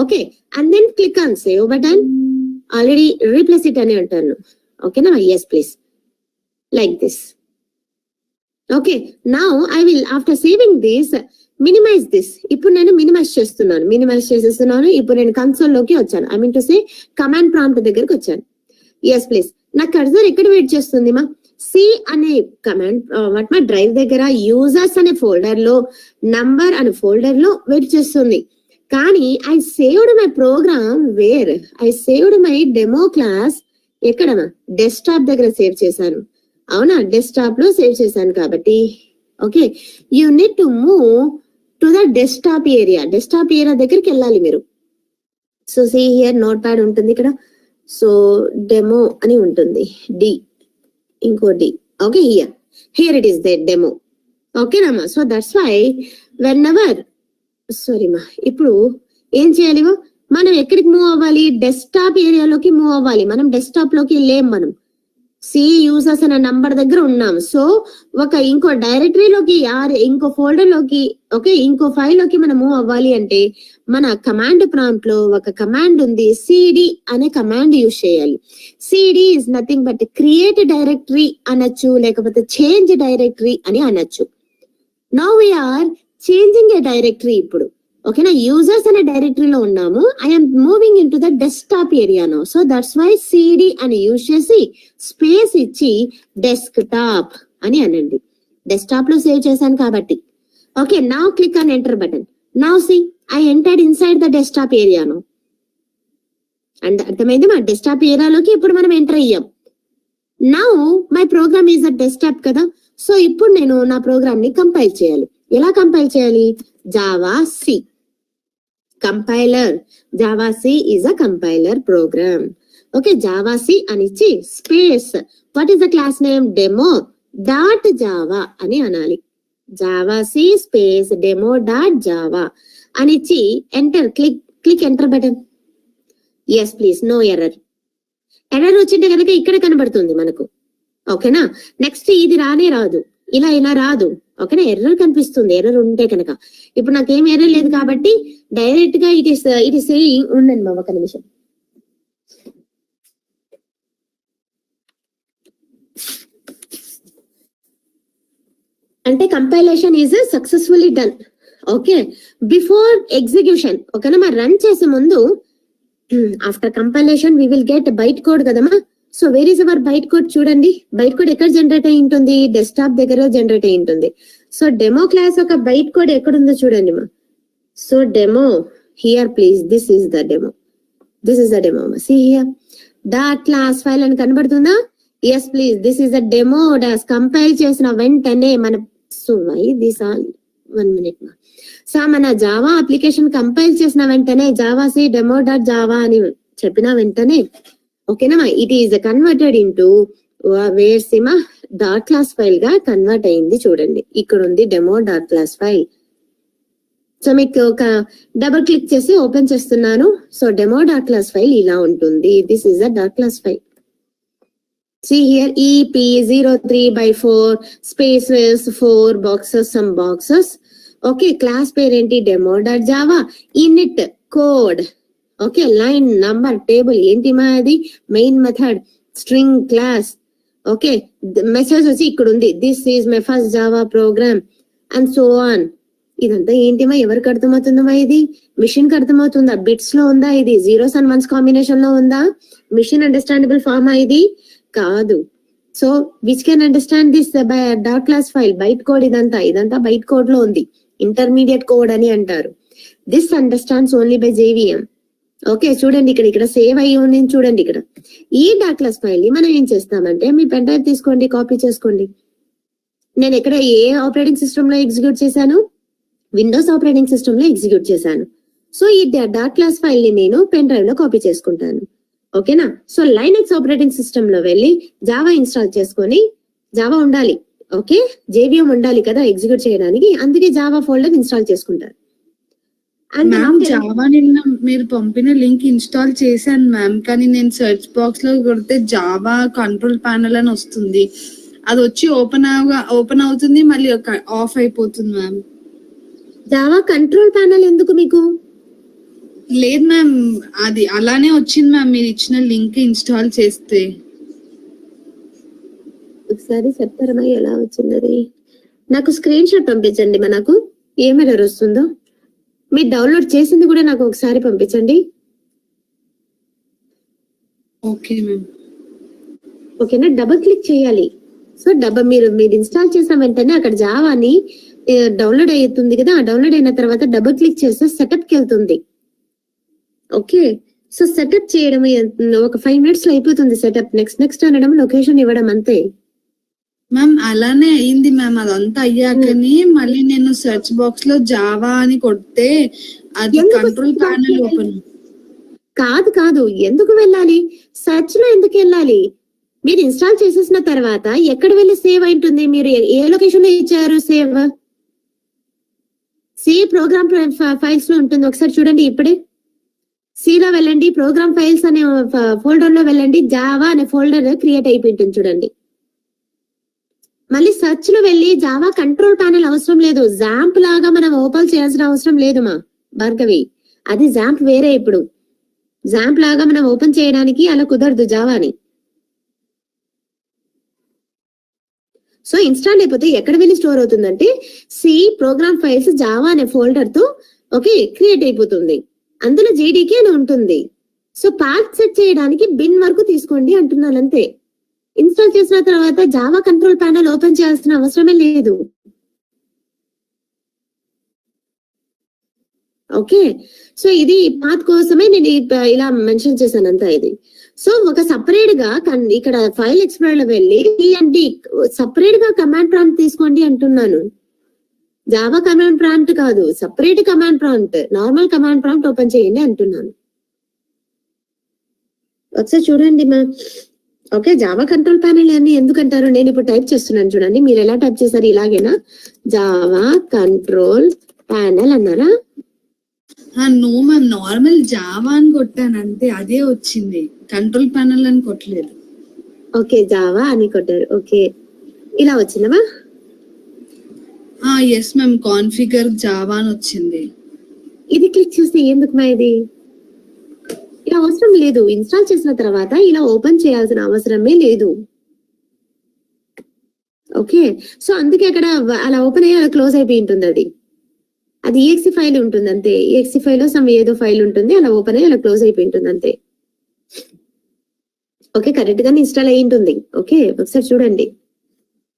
Okay, and then click on save button. Already replace it అని అంటాను. ఓకేనా? Yes please, like this. Okay, now I will after saving this minimize this. ఇప్పుడు నేను మినిమైజ్ చేసేస్తున్నాను. ఇప్పుడు నేను కన్సోల్ లోకి వచ్చాను. I mean to say command prompt దగ్గరకు వచ్చాను. Yes please. నా కర్సర్ ఎక్కడ వెయిట్ చేస్తుంది మా? సి అనే కమాండ్ మా డ్రైవ్ దగ్గర యూజర్స్ అనే ఫోల్డర్ లో నంబర్ అనే ఫోల్డర్ లో వెయిట్ చేస్తుంది. కానీ I saved my program where? I saved my demo class ఎక్కడ? డెస్క్టాప్ దగ్గర సేవ్ చేశాను. అవునా? డెస్క్టాప్ లో సేవ్ చేశాను కాబట్టి okay, you need to move to the desktop area. Desktop area దగ్గరికి వెళ్ళాలి మీరు. So see here notepad ఉంటుంది ఇక్కడ. సో డెమో అని ఉంటుంది. డి ఇంకో D. Okay, here it is the demo. ఓకేనమ్మా? So that's why whenever sorry మా ఇప్పుడు ఏం చేయాలి? మనం ఎక్కడికి మూవ్ అవ్వాలి? డెస్క్టాప్ ఏరియాలోకి మూవ్ అవ్వాలి. మనం డెస్క్టాప్ లోకి లేం. మనం సి యూజర్స్ అనే నంబర్ దగ్గర ఉన్నాం. సో ఇంకో డైరెక్టరీలోకి ఇంకో ఫోల్డర్ లోకి ఓకే ఇంకో ఫైల్ లోకి మనం మూవ్ అవ్వాలి అంటే మన కమాండ్ ప్రాంప్ట్ లో ఒక కమాండ్ ఉంది, సిడి అనే కమాండ్ యూజ్ చేయాలి. CD is nothing but create directory అనొచ్చు, లేకపోతే చేంజ్ డైరెక్టరీ అని అనొచ్చు. Now we're changing a directory. ఇప్పుడు ఓకేనా? యూజర్స్ అనే డైరెక్టరీలో ఉన్నాము. I'm moving into the desktop area నో. సో దట్స్ వై సిడి అని యూజ్ చేసి స్పేస్ ఇచ్చి డెస్క్ టాప్ అని అనండి. డెస్క్టాప్ లో సేవ్ చేశాను కాబట్టి. Okay, now click on enter button. Now see I entered inside the desktop area no. And అర్థమైంది మా? డెస్క్టాప్ ఏరియాలోకి ఇప్పుడు మనం ఎంటర్ అయ్యాం. Now my program is a desktop కదా. సో ఇప్పుడు నేను నా ప్రోగ్రామ్ ని కంపైల్ చేయాలి. ఎలా కంపైల్ చేయాలి? Javac compiler. Javac is a compiler program. Okay, javac అని ఇచ్చి space what is the class name? Demo dot Java అని అనాలి. Javac space demo dot Java అని ఇచ్చి enter click enter button. Yes please, no error. Error వచ్చింటే కనుక ఇక్కడ కనబడుతుంది మనకు. ఓకేనా? నెక్స్ట్ ఇది రానే రాదు, ఇలా రాదు. ఓకేనా? ఎర్రర్ కనిపిస్తుంది. ఎర్రర్ ఉంటే కనుక ఇప్పుడు నాకేం ఎర్రర్ లేదు కాబట్టి డైరెక్ట్ గా ఇట్ ఇస్ ఉండండి మా ఒక నిమిషం. అంటే compilation is successfully done. Okay, before execution. ఓకేనా? మరి రన్ చేసే ముందు after compilation we will get byte code కదమ్మా. So where is our byte code? చూడండి, బైట్ కోడ్ ఎక్కడ జనరేట్ అయి ఉంటుంది? డెస్క్టాప్ దగ్గర జనరేట్ అయి ఉంటుంది. సో డెమో క్లాస్ ఒక బైట్ కోడ్ ఎక్కడుందో చూడండి మా. So demo here please, this is the demo. See here dot class file అని కనబడుతుందా? Yes please, this is the demo డాస్. కంపైల్ చేసిన వెంటనే మన so why this all 1 minute మా. సో మన జావా అప్లికేషన్ కంపైల్ చేసిన వెంటనే javac demo dot Java అని చెప్పిన వెంటనే ఓకేనా, it is converted into where Seema dot class file గా కన్వర్ట్ అయింది. చూడండి, ఇక్కడ ఉంది demo dot class file. So మీకు ఒక డబుల్ క్లిక్ చేసి ఓపెన్ చేస్తున్నాను. So demo dot class file ఇలా ఉంటుంది. This is the dot class file. See here EP03/4 spaces 4 boxes, some boxes. Okay, class parent demo dot java init code. Okay, line number table enti maadi main method string class. Okay, the message వచ్చి ఇక్కడ ఉంది, this is my first java program and so on. ఇదంతా ఏంటిమా? ఎవరికి అర్థమవుతుందమ్మా? ఇది machine కి అర్థమవుతుందా? Bits లో ఉందా? ఇది జీరోస్ అండ్ వన్స్ కాంబినేషన్ లో ఉందా? మిషన్ అండర్స్టాండబుల్ ఫార్మా ఇది? కాదు. So which can understand this dot class file? Byte code. ఇదంతా బైట్ కోడ్ లో ఉంది. ఇంటర్మీడియట్ కోడ్ అని అంటారు. This understands only by JVM. Okay, చూడండి ఇక్కడ సేవ్ అయ్యి ఉంది. చూడండి ఇక్కడ ఈ డాట్ క్లాస్ ఫైల్ ని మనం ఏం చేస్తామంటే, మీ పెన్ డ్రైవ్ తీసుకోండి, కాపీ చేసుకోండి. నేను ఎక్కడ ఏ ఆపరేటింగ్ సిస్టమ్ లో ఎగ్జిక్యూట్ చేశాను? విండోస్ ఆపరేటింగ్ సిస్టమ్ లో ఎగ్జిక్యూట్ చేశాను. సో ఈ డాట్ క్లాస్ ఫైల్ ని నేను పెన్ డ్రైవ్ లో కాపీ చేసుకుంటాను. ఓకేనా? సో లైనక్స్ ఆపరేటింగ్ సిస్టమ్ లో వెళ్ళి జావా ఇన్స్టాల్ చేసుకొని, జావా ఉండాలి, ఓకే, జేవిఎం ఉండాలి కదా ఎగ్జిక్యూట్ చేయడానికి, అందుకే జావా ఫోల్డర్ ఇన్స్టాల్ చేసుకుంటారు. అండ్ మ్యామ్ జావా నిన్న మీరు పంపిన లింక్ ఇన్స్టాల్ చేశాను మ్యామ్, కానీ నేను సెర్చ్ బాక్స్ లో కొడితే జావా కంట్రోల్ ప్యానల్ అని వస్తుంది. అది వచ్చి ఓపెన్ అవుతుంది, మళ్ళీ ఆఫ్ అయిపోతుంది మ్యామ్. జావా కంట్రోల్ ప్యానల్ ఎందుకు మీకు? లేదు మ్యామ్, అది అలానే వచ్చింది మ్యామ్ మీరు ఇచ్చిన లింక్ ఇన్స్టాల్ చేస్తే. ఒకసారి చెప్తారమ్మా ఎలా వచ్చింది? నాకు స్క్రీన్ షాట్ పంపించండి, నాకు ఏం ఎర్రర్ వస్తుందో. మీరు డౌన్లోడ్ చేసింది కూడా నాకు ఒకసారి పంపించండి. Okay ma'am. ఓకేనా? డబుల్ క్లిక్ చేయాలి. సో మీరు ఇన్స్టాల్ చేసిన వెంటనే అక్కడ జావాని డౌన్లోడ్ అవుతుంది కదా, డౌన్లోడ్ అయిన తర్వాత డబుల్ క్లిక్ చేస్తే సెటప్ కి వెళ్తుంది. ఓకే, సో సెటప్ చేయడం ఒక 5 minutes లో అయిపోతుంది. సెటప్ నెక్స్ట్ అనడం, లొకేషన్ ఇవ్వడం, అంతే. మ్యామ్ అలానే అయింది మ్యామ్. అదంతా అయ్యాకని మళ్ళీ నేను సెర్చ్ బాక్స్ లో జావా అని కొడితే అది కంట్రోల్ ప్యానల్ ఓపెన్. కాదు, ఎందుకు వెళ్ళాలి? సెర్చ్ లో ఎందుకు వెళ్ళాలి? మీరు ఇన్స్టాల్ చేసేసిన తర్వాత ఎక్కడ వెళ్ళి సేవ్ అయి ఉంటుంది? మీరు ఏ లొకేషన్ లో ఇచ్చారు సేవ్? సి ప్రోగ్రామ్ ఫైల్స్ లో ఉంటుంది, ఒకసారి చూడండి. ఇప్పుడే సిలో వెళ్ళండి, ప్రోగ్రామ్ ఫైల్స్ అనే ఫోల్డర్ లో వెళ్ళండి, జావా అనే ఫోల్డర్ క్రియేట్ అయిపోయి ఉంటుంది చూడండి. మళ్ళీ సెర్చ్ లో వెళ్ళి జావా కంట్రోల్ ప్యానల్ అవసరం లేదు. జాంప్ లాగా మనం ఓపెన్ చేయాల్సిన అవసరం లేదు మా భార్గవి. అది జాంప్ వేరే. ఇప్పుడు జాంప్ లాగా మనం ఓపెన్ చేయడానికి అలా కుదరదు జావాని. సో ఇన్స్టాల్ అయిపోతే ఎక్కడ వెళ్ళి స్టోర్ అవుతుందంటే సి ప్రోగ్రామ్ ఫైల్స్ జావా అనే ఫోల్డర్ తో ఓకే క్రియేట్ అయిపోతుంది. అందులో జేడీకే అని ఉంటుంది. సో పాత్ సెట్ చేయడానికి బిన్ వరకు తీసుకోండి అంటున్నాను, అంతే. ఇన్స్టాల్ చేసిన తర్వాత జావా కంట్రోల్ ప్యానల్ ఓపెన్ చేయాల్సిన అవసరమే లేదు. ఓకే, సో ఇది పాత్ కోసమే నేను ఇలా మెన్షన్ చేశాను అంతా ఇది. సో ఒక సపరేట్ గా ఇక్కడ ఫైల్ ఎక్స్ప్లోరర్ లో వెళ్ళి సపరేట్ గా కమాండ్ ప్రాంప్ట్ తీసుకోండి అంటున్నాను. జావా కమాండ్ ప్రాంప్ట్ కాదు, separate command prompt, normal command prompt open చేయండి అంటున్నాను. ఒకసారి చూడండి మా. ఓకే, జావా కంట్రోల్ ప్యానల్ అని ఎందుకంటారు? నేను ఇప్పుడు టైప్ చేస్తున్నాను చూడండి. మీరు ఎలా టైప్ చేశారు? ఇలాగేనా? జావా కంట్రోల్ ప్యానల్ అన్నారా? నో మ్యామ్, నార్మల్ జావా అని కొట్టాను అంతే, అదే వచ్చింది. కంట్రోల్ ప్యానల్ అని కొట్టలేదు. ఓకే, జావా అని కొట్టారు. ఓకే, ఇలా వచ్చిందమ్మా? ఎస్ మ్యామ్, కాన్ఫిగర్ జావా అని వచ్చింది. ఇది క్లిక్ చేస్తే ఎందుకు మా ఇది? ఇలా అవసరం లేదు. ఇన్స్టాల్ చేసిన తర్వాత ఇలా ఓపెన్ చేయాల్సిన అవసరమే లేదు. ఓకే, సో అందుకే అక్కడ అలా ఓపెన్ అయ్యి అలా క్లోజ్ అయిపోయి ఉంటుంది. అది EXE ఫైల్ ఉంటుంది అంతే. EXE ఫైల్ లో సమ్ ఏదో ఫైల్ ఉంటుంది, అలా ఓపెన్ అయ్యి అలా క్లోజ్ అయిపోయి ఉంటుంది అంతే. ఓకే, కరెక్ట్ గానే ఇన్స్టాల్ అయ్యి ఉంటుంది. ఓకే, ఒకసారి చూడండి.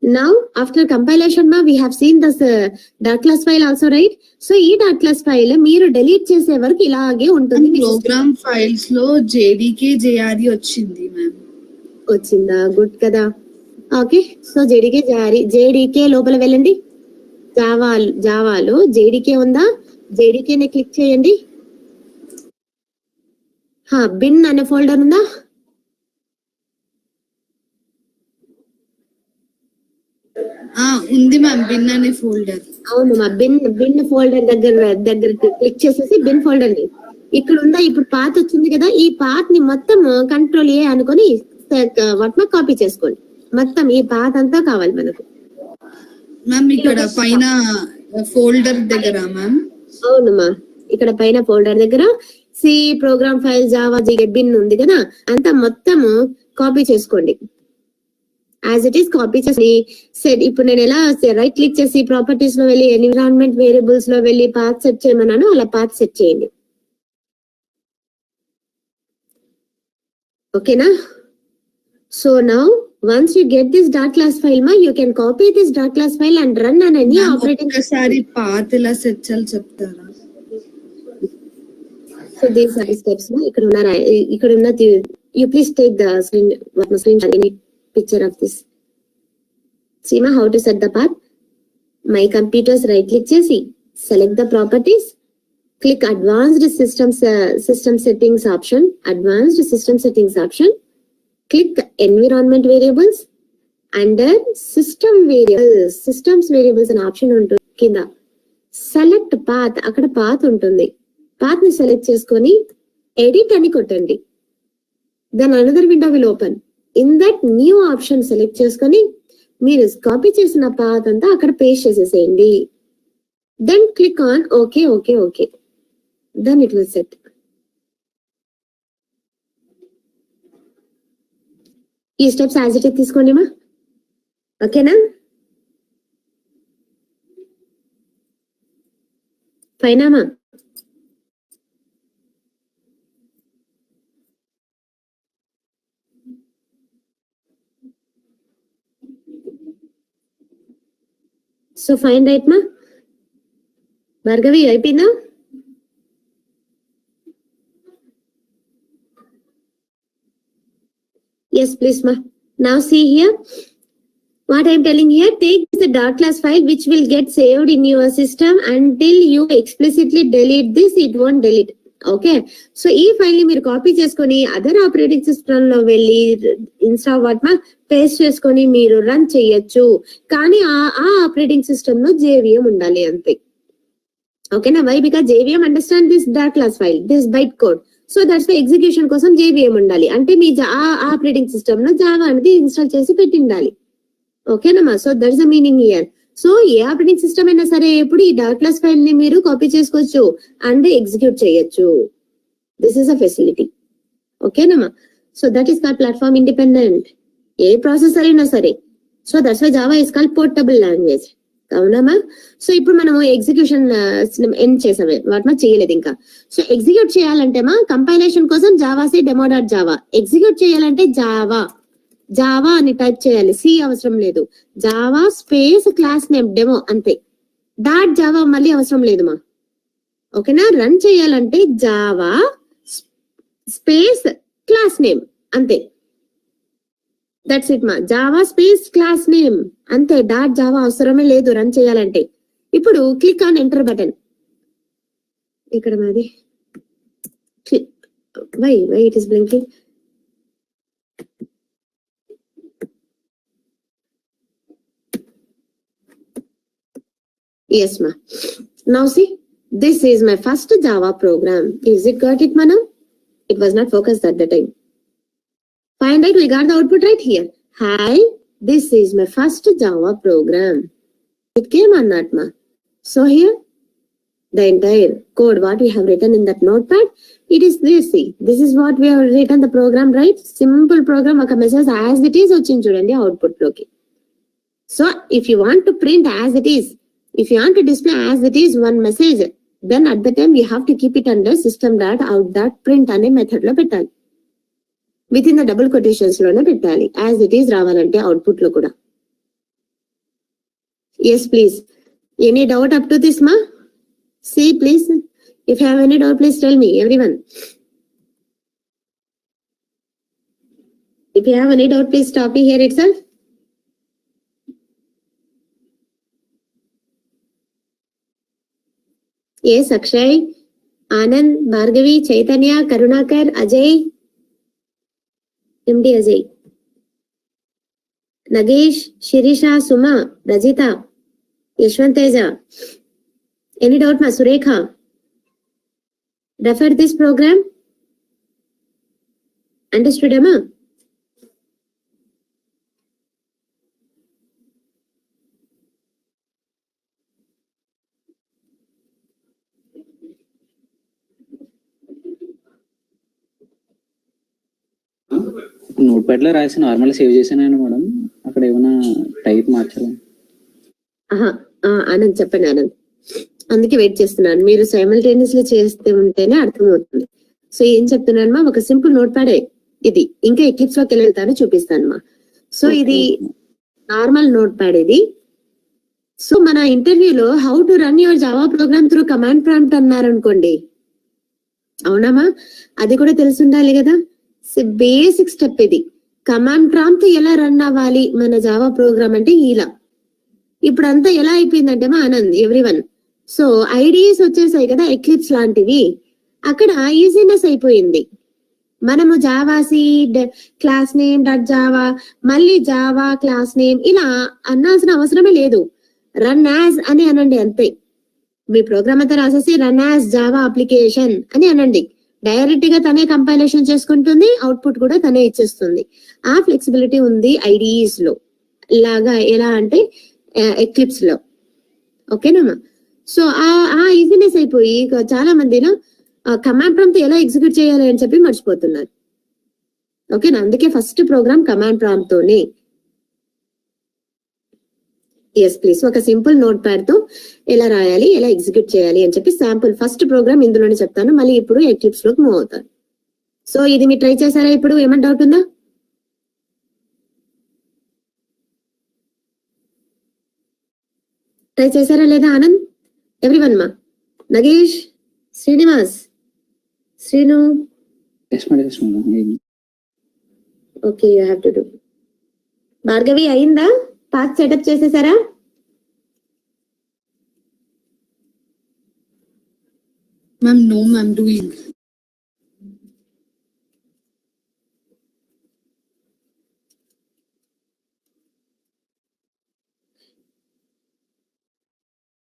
Now after compilation ma we have seen this dot class file also, right? So ఈ dot class file మీరు delete చేసే వరకు ఇలాగే ఉంటుంది. ప్రోగ్రామ్ ఫైల్స్ లో JDK JRE వచ్చింది మ్యామ్. వచ్చిందా? గుడ్ కదా. ఓకే, సో JDK లోపల వెళ్ళండి. జావాలో JDK ఉందా? JDK ని క్లిక్ చేయండి. బిన్ అనే ఫోల్డర్ ఉందా? ఉంది మ్యామ్, బిన్ అనే ఫోల్డర్. అవును మా, బిన్ ఫోల్డర్ దగ్గర క్లిక్ చేసేసి బిన్ ఫోల్డర్ ని ఇక్కడ ఉందా? ఇప్పుడు పాత్ వచ్చింది కదా, ఈ పాత్ ని మొత్తం కంట్రోల్ ఏ అనుకొని కాపీ చేసుకోండి. మొత్తం ఈ పాత్ అంతా కావాలి మనకు. మ్యామ్ ఇక్కడ పైన ఫోల్డర్ దగ్గర మ్యామ్. అవునమ్మా, ఇక్కడ పైన ఫోల్డర్ దగ్గర C program file Java bin ఉంది కదా, అంతా మొత్తం కాపీ చేసుకోండి. యాజ్ ఇట్ ఈస్ కాపీ చేసి సెట్. ఇప్పుడు నేను ఎలా రైట్ క్లిక్ చేసి ప్రాపర్టీస్ లో వెళ్ళి ఎన్విరాన్మెంట్ వేరియబుల్స్ లో వెళ్ళి పాత్ సెట్ చేయమన్నాను, అలా పాత్ సెట్ చేయండి. ఓకేనా? So now once you get this dot class file ma, you can copy this dot class file and run on any operating system. ఒకసారి path ఎలా set చేయాలో చెప్తారా? So these are the steps ma. ఇక్కడ ఉన్న you please take the screen any picture of this. Seema how to set the path. My computers right click చేసి select the properties, click advanced system settings option, click environment variables. Under systems variables an option ఉంటుంది కింద. Select path, అక్కడ path ఉంటుంది. Path ని select చేసుకొని edit అని కొట్టండి. Then another window will open. In that new option select చేసుకొని మీరు కాపీ చేసిన పాత్ అంతా అక్కడ పేస్ట్ చేసేసేయండి. Then click on okay. Then it will set. ఈ స్టెప్స్ యాజ్ ఇట్ ఈజ్ తీసుకోండి మా. ఓకేనా? ఫైనా మా? సో ఫైన్ రైట్ మా. భార్గవి అయిపోయిందా? Yes, please, ma. Now see here. What I am telling here, take the .class file which will get saved in your system until you explicitly delete this, it won't delete. Okay. So, ఈ file ని మీరు copy చేసుకొని other operating system లో వెళ్ళి Insta what మా paste చేసుకొని మీరు run చేయొచ్చు. కానీ ఆ ఆపరేటింగ్ సిస్టమ్ లో JVM ఉండాలి అంతే. ఓకేనా? Why? Because JVM understand this .class file, this byte code. So that's why execution కోసం JVM ఉండాలి. అంటే మీ ఆపరేటింగ్ సిస్టమ్ లో జావా అనేది ఇన్స్టాల్ చేసి పెట్టి ఉండాలి. ఓకేనమ్మా? So that's the meaning here. So ఏ ఆపరేటింగ్ సిస్టమ్ అయినా సరే ఇప్పుడు ఈ .class ఫైల్ ని మీరు కాపీ చేసుకోవచ్చు అండ్ ఎగ్జిక్యూట్ చేయొచ్చు. This is a facility. ఓకేనమ్మా? So that is called platform independent. ఏ ప్రాసెసర్ అయినా సరే. So that's why Java is called portable language. అవునమ్మా? సో ఇప్పుడు మనము ఎగ్జిక్యూషన్ ఎండ్ చేసాము, వాటిమా చేయలేదు ఇంకా. సో ఎగ్జిక్యూట్ చేయాలంటే మా కంపైలేషన్ కోసం జావాసి డెమో.జావా, ఎగ్జిక్యూట్ చేయాలంటే జావా అని టైప్ చేయాలి. సి అవసరం లేదు. Java space class name demo అంతే. .జావా మళ్ళీ అవసరం లేదు మా. ఓకేనా? రన్ చేయాలంటే జావా స్పేస్ క్లాస్ నేమ్ అంతే. దట్స్ ఇట్ మా. జావా స్పేస్ క్లాస్ నేమ్ అంతే. .జావా అవసరమే లేదు రన్ చేయాలంటే. ఇప్పుడు క్లిక్ ఆన్ ఎంటర్ బటన్. ఇక్కడ మాది why it is blinking. Yes ma. Now see, this is my first Java program. Is it got it mana? It was not focused at the time. Fine, right? We got the output right here. Hi, this is my first Java program. It came on that ma. So here, the entire code what we have written in that notepad, it is this. See, this is what we have written the program, right? Simple program. Oka message as it is ochindi chudandi output loki. So if you want to print as it is, if you want to display as it is one message, then at the time you have to keep it under system.out.print అనే method లో పెట్టాలి. Within the double quotations లోనే పెట్టాలి. As it is రావాలంటే output లో కూడా. Yes please. Any doubt up to this మా? See please. If you have any doubt please tell me everyone. If you have any doubt please stop me here itself. Yes, Akshay, Anand, Bhargavi, Chaitanya, Karunakar, Ajay, MD Ajay, Nagesh, Shirisha, Suma, Rajita, Yashwanteja. Any doubt, ma? Surekha? Refer this program? Understood, Amma? Note pad లో రాసి normal save చేశాను madam. అక్కడ ఏమైనా type మార్చాలి? ఆనంద్ చెప్పండి ఆనంద్. అందుకే wait చేస్తున్నాను. మీరు సైమల్టేనియస్లీ చేస్తే ఉంటేనే అర్థమవుతుంది. సో ఏం చెప్తున్నాను మా, ఒక సింపుల్ నోట్ ప్యాడ్ ఇది. ఇంకా ఎక్లిప్స్ లోకి వెళ్తాను చూపిస్తాను మా. సో ఇది నార్మల్ నోట్ ప్యాడ్ ఇది. సో మన ఇంటర్వ్యూలో how to run your Java programme through command prompt అన్నారు అనుకోండి, అవునామా? అది కూడా తెలిసి ఉండాలి కదా. బేసిక్ స్టెప్ ఇది. కమాండ్ ప్రాంప్ట్ ఎలా రన్ అవ్వాలి మన జావా ప్రోగ్రామ్ అంటే ఇలా ఇప్పుడు అంతా ఎలా అయిపోయిందంటే మా ఆనంద్ ఎవ్రీవన్, సో ఐడియాస్ వచ్చేసాయి కదా ఎక్లిప్స్ లాంటివి, అక్కడ ఈజీనెస్ అయిపోయింది. మనము Java seed class name dot Java, మళ్ళీ జావా క్లాస్ నేమ్ ఇలా అనాల్సిన అవసరమే లేదు. రన్ యాజ్ అని అనండి అంతే. మీ ప్రోగ్రామ్ అంతా రాసేసి రన్ యాజ్ జావా అప్లికేషన్ అని అనండి, డైరెక్ట్ గా తనే కంపైలేషన్ చేసుకుంటుంది, అవుట్పుట్ కూడా తనే ఇచ్చేస్తుంది. ఆ ఫ్లెక్సిబిలిటీ ఉంది ఐడిఈస్ లో, ఇలాగా ఎలా అంటే ఎక్లిప్స్ లో. ఓకేనమ్మా? సో ఆ ఈజీనెస్ అయిపోయి చాలా మందిలో కమాండ్ ప్రాంప్ట్ ఎలా ఎగ్జిక్యూట్ చేయాలి అని చెప్పి మర్చిపోతున్నారు. ఓకేనా? అందుకే ఫస్ట్ ప్రోగ్రామ్ కమాండ్ ప్రాంప్ట్ తోనే. ఎస్ ప్లీజ్, ఒక సింపుల్ నోట్ ప్యాడ్ తో ఎలా రాయాలి, ఎలా ఎగ్జిక్యూట్ చేయాలి అని చెప్పి శాంపుల్ ఫస్ట్ ప్రోగ్రామ్ ఇందులోనే చెప్తాను. మళ్ళీ ఇప్పుడు ఎక్లిప్స్ లోకి మూవ్ అవుతాను. సో ఇది మీరు ట్రై చేశారా? ఇప్పుడు ఏమైనా డౌట్ ఉందా? ట్రై చేశారా లేదా ఆనంద్? ఎవ్రీవన్ మా, Nagesh, Srinivas, Srinu. Okay, you have to do. Bhargavi అయిందా? పాత్ సెటప్ చేసేసారా? Ma'am no ma'am, doing.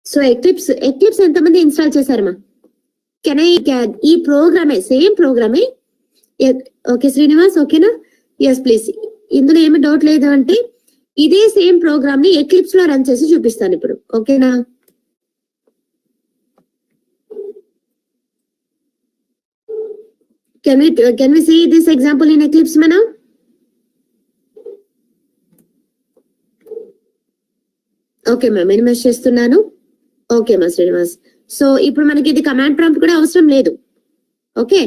So Eclipse ఎంతమంది ఇన్స్టాల్ చేశారమ్మా? ఈ ప్రోగ్రామే, సేమ్ ప్రోగ్రామే. ఓకే శ్రీనివాస్, ఓకేనా? ఎస్ ప్లీజ్, ఇందులో ఏమి డౌట్ లేదు అంటే ఇదే సేమ్ ప్రోగ్రామ్ ని ఎక్లిప్స్ లో రన్ చేసి చూపిస్తాను ఇప్పుడు. ఓకేనా? Can we see this example in Eclipse మనం? ఓకే మ్యామ్, మినిమైజ్ చేస్తున్నాను. ఓకే మా శ్రీనివాస్. సో ఇప్పుడు మనకి ఇది కమాండ్ ప్రాంప్ట్ కూడా అవసరం లేదు. ఓకే,